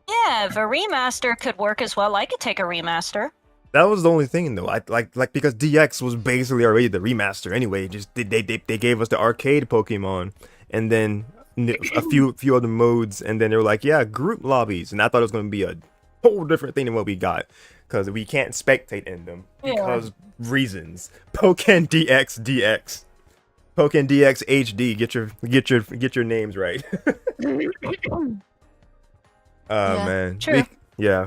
Yeah, if a remaster could work as well, I could take a remaster. that was the only thing though. I like because DX was basically already the remaster anyway. Just they gave us the arcade Pokemon, and then a few other modes, and then they were like, yeah, group lobbies, and I thought it was going to be a whole different thing than what we got, because we can't spectate in them because reasons. Pokken DX, Pokken DX HD. Get your names right. Man, true.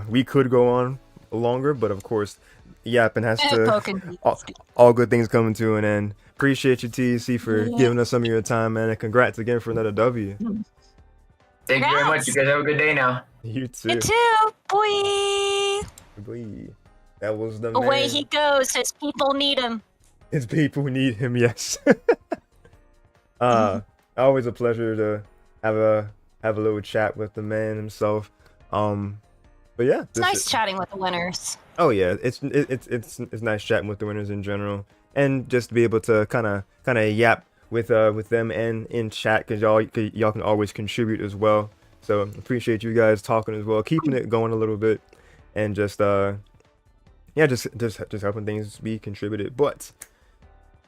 we could go on longer, but of course, yapping has to. Pokken All good things coming to an end. Appreciate you, TEC, for giving us some of your time, man, and congrats again for another W. Thank you very much. You guys have a good day now. You too. You too, boy. Boy. That was the Away man. he goes. His people need him. His people need him. Yes. Always a pleasure to have a little chat with the man himself. But yeah, It's nice chatting with the winners. Oh yeah, it's nice chatting with the winners in general, and just to be able to kind of yap with them and in chat, because y'all can always contribute as well. So appreciate you guys talking as well, keeping it going a little bit, and just helping things be contributed. But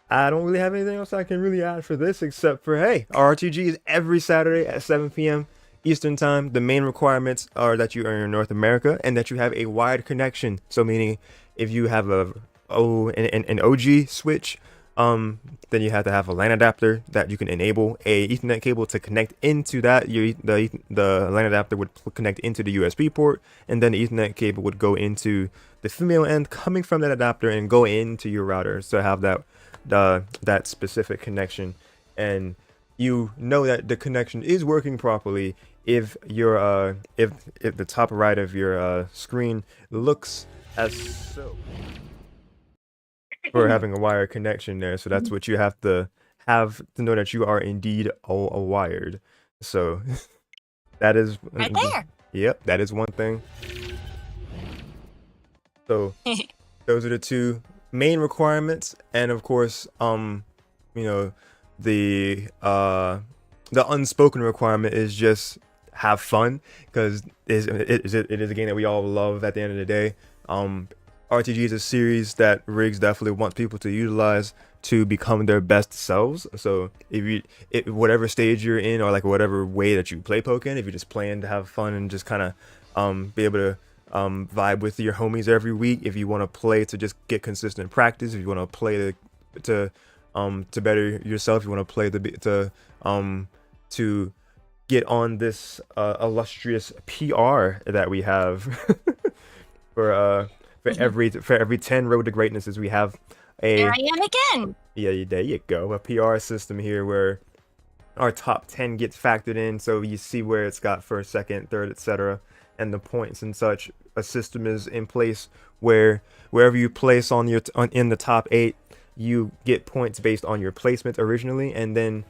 I don't really have anything else I can really add for this, except for, hey, RTG is every Saturday at 7 p.m. Eastern time. The main requirements are that you are in North America and that you have a wired connection. So meaning if you have an OG switch, then you have to have a LAN adapter that you can enable a Ethernet cable to connect into that. The LAN adapter would connect into the USB port, and then the Ethernet cable would go into the female end coming from that adapter and go into your router. So have that specific connection, and you know that the connection is working properly if your if the top right of your screen looks as so, for having a wired connection there. So that's what you have to know, that you are indeed a wired. So that is Right there. Yep, that is one thing. So those are the two main requirements, and of course, the unspoken requirement is just have fun, because it is a game that we all love at the end of the day. RTG is a series that Rigz definitely wants people to utilize to become their best selves. So whatever stage you're in, or like whatever way that you play Pokken, if you're just playing to have fun and just kind of be able to vibe with your homies every week, if you want to play to just get consistent practice, if you want to play to better yourself, you want to play to get on this illustrious PR that we have for every 10 road to greatnesses, we have There I am again. Yeah, there you go, a PR system here where our top 10 gets factored in, so you see where it's got first, second, third, etc., and the points and such. A system is in place where wherever you place in the top 8, you get points based on your placement originally, and then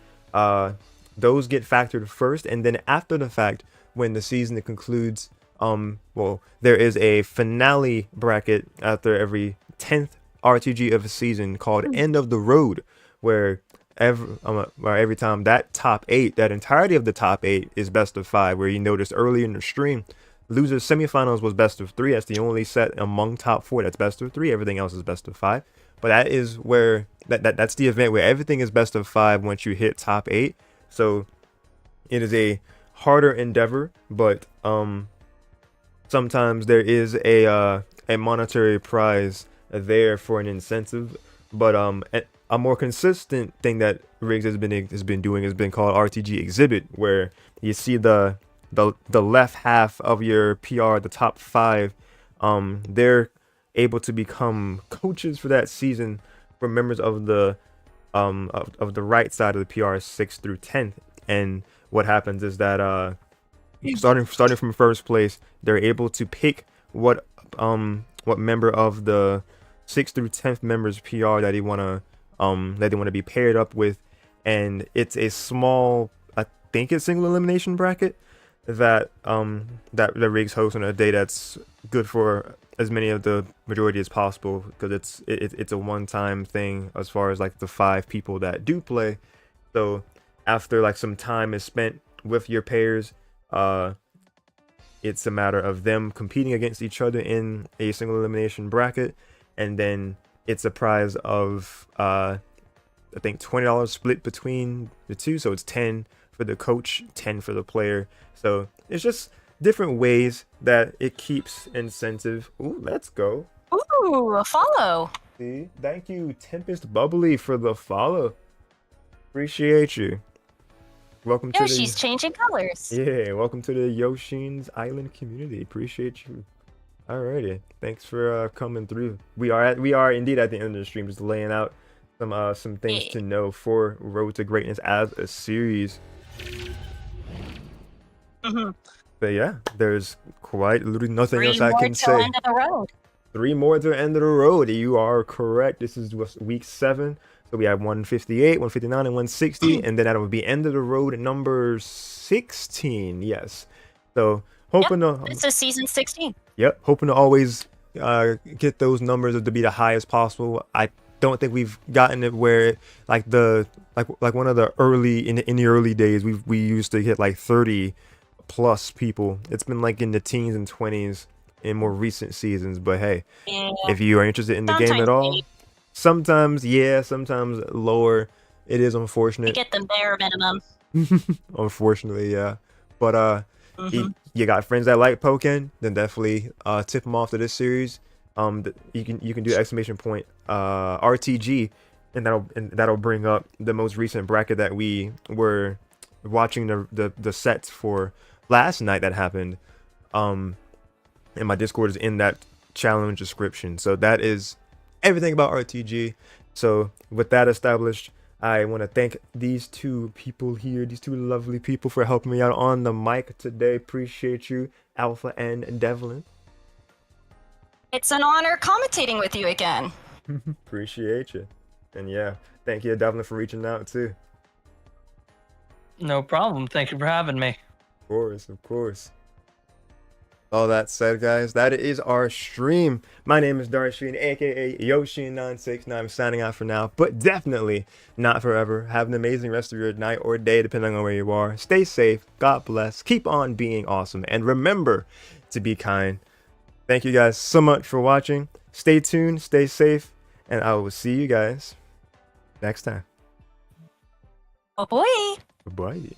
those get factored first, and then after the fact, when the season concludes, there is a finale bracket after every 10th RTG of a season called End of the Road, where every time that top 8, that entirety of the top 8 is best of 5, where you noticed earlier in the stream, losers semifinals was best of 3. That's the only set among top 4 that's best of 3. Everything else is best of 5. But that is where that's the event where everything is best of 5 once you hit top 8. So it is a harder endeavor, but sometimes there is a monetary prize there for an incentive. But a more consistent thing that Rigz has been doing has been called RTG Exhibit, where you see the left half of your PR, the top 5, they're able to become coaches for that season for members of the right side of the PR 6th through 10th. And what happens is that starting from first place, they're able to pick what member of the 6th through 10th members PR that they want to be paired up with, and it's a small, I think it's single elimination bracket that the Rigz hosts on a day that's good for as many of the majority as possible, because it's a one-time thing as far as like the 5 people that do play. So after like some time is spent with your pairs, it's a matter of them competing against each other in a single elimination bracket, and then it's a prize of I think $20 split between the two, so it's 10 for the coach, 10 for the player. So it's just different ways that it keeps incentive. Ooh, let's go. Ooh, a follow. See, thank you, Tempest Bubbly, for the follow. Appreciate you. Welcome to Yoshi's changing colors. yeah, welcome to the Yoshin's Island community. Appreciate you. Alrighty, thanks for coming through. We are indeed at the end of the stream, just laying out some things to know for Road to Greatness as a series. But yeah, there's quite literally nothing else I can say. End of the road. 3 more to the end of the road. You are correct. This is week 7. So we have 158, 159, and 160, and then that will be end of the road number 16. Yes. So hoping to. This is season 16. Yep. Hoping to always get those numbers to be the highest possible. I don't think we've gotten it where like one of the early in the early days we used to hit like 30 plus people. It's been like in the teens and 20s in more recent seasons. But hey, if you are interested in the game at all. Sometimes, yeah, sometimes lower. It is unfortunate. We get them bare minimum. Unfortunately, yeah. But you got friends that like Pokken, then definitely tip them off to this series. You can do exclamation point RTG, and that'll bring up the most recent bracket that we were watching the sets for last night that happened. And my Discord is in that challenge description. So that is everything about RTG. So with that established, I want to thank these two people here, these two lovely people, for helping me out on the mic today. Appreciate you, Alpha and Devlin. It's an honor commentating with you again. Appreciate you. And yeah, thank you, Devlin, for reaching out too. No problem. Thank you for having me. Of course, of course. All that said, guys, that is our stream. My name is Darsheen, aka Yoshin969. I'm signing out for now, but definitely not forever. Have an amazing rest of your night or day, depending on where you are. Stay safe. God bless. Keep on being awesome. And remember to be kind. Thank you guys so much for watching. Stay tuned, stay safe, and I will see you guys next time. Oh boy. Bye.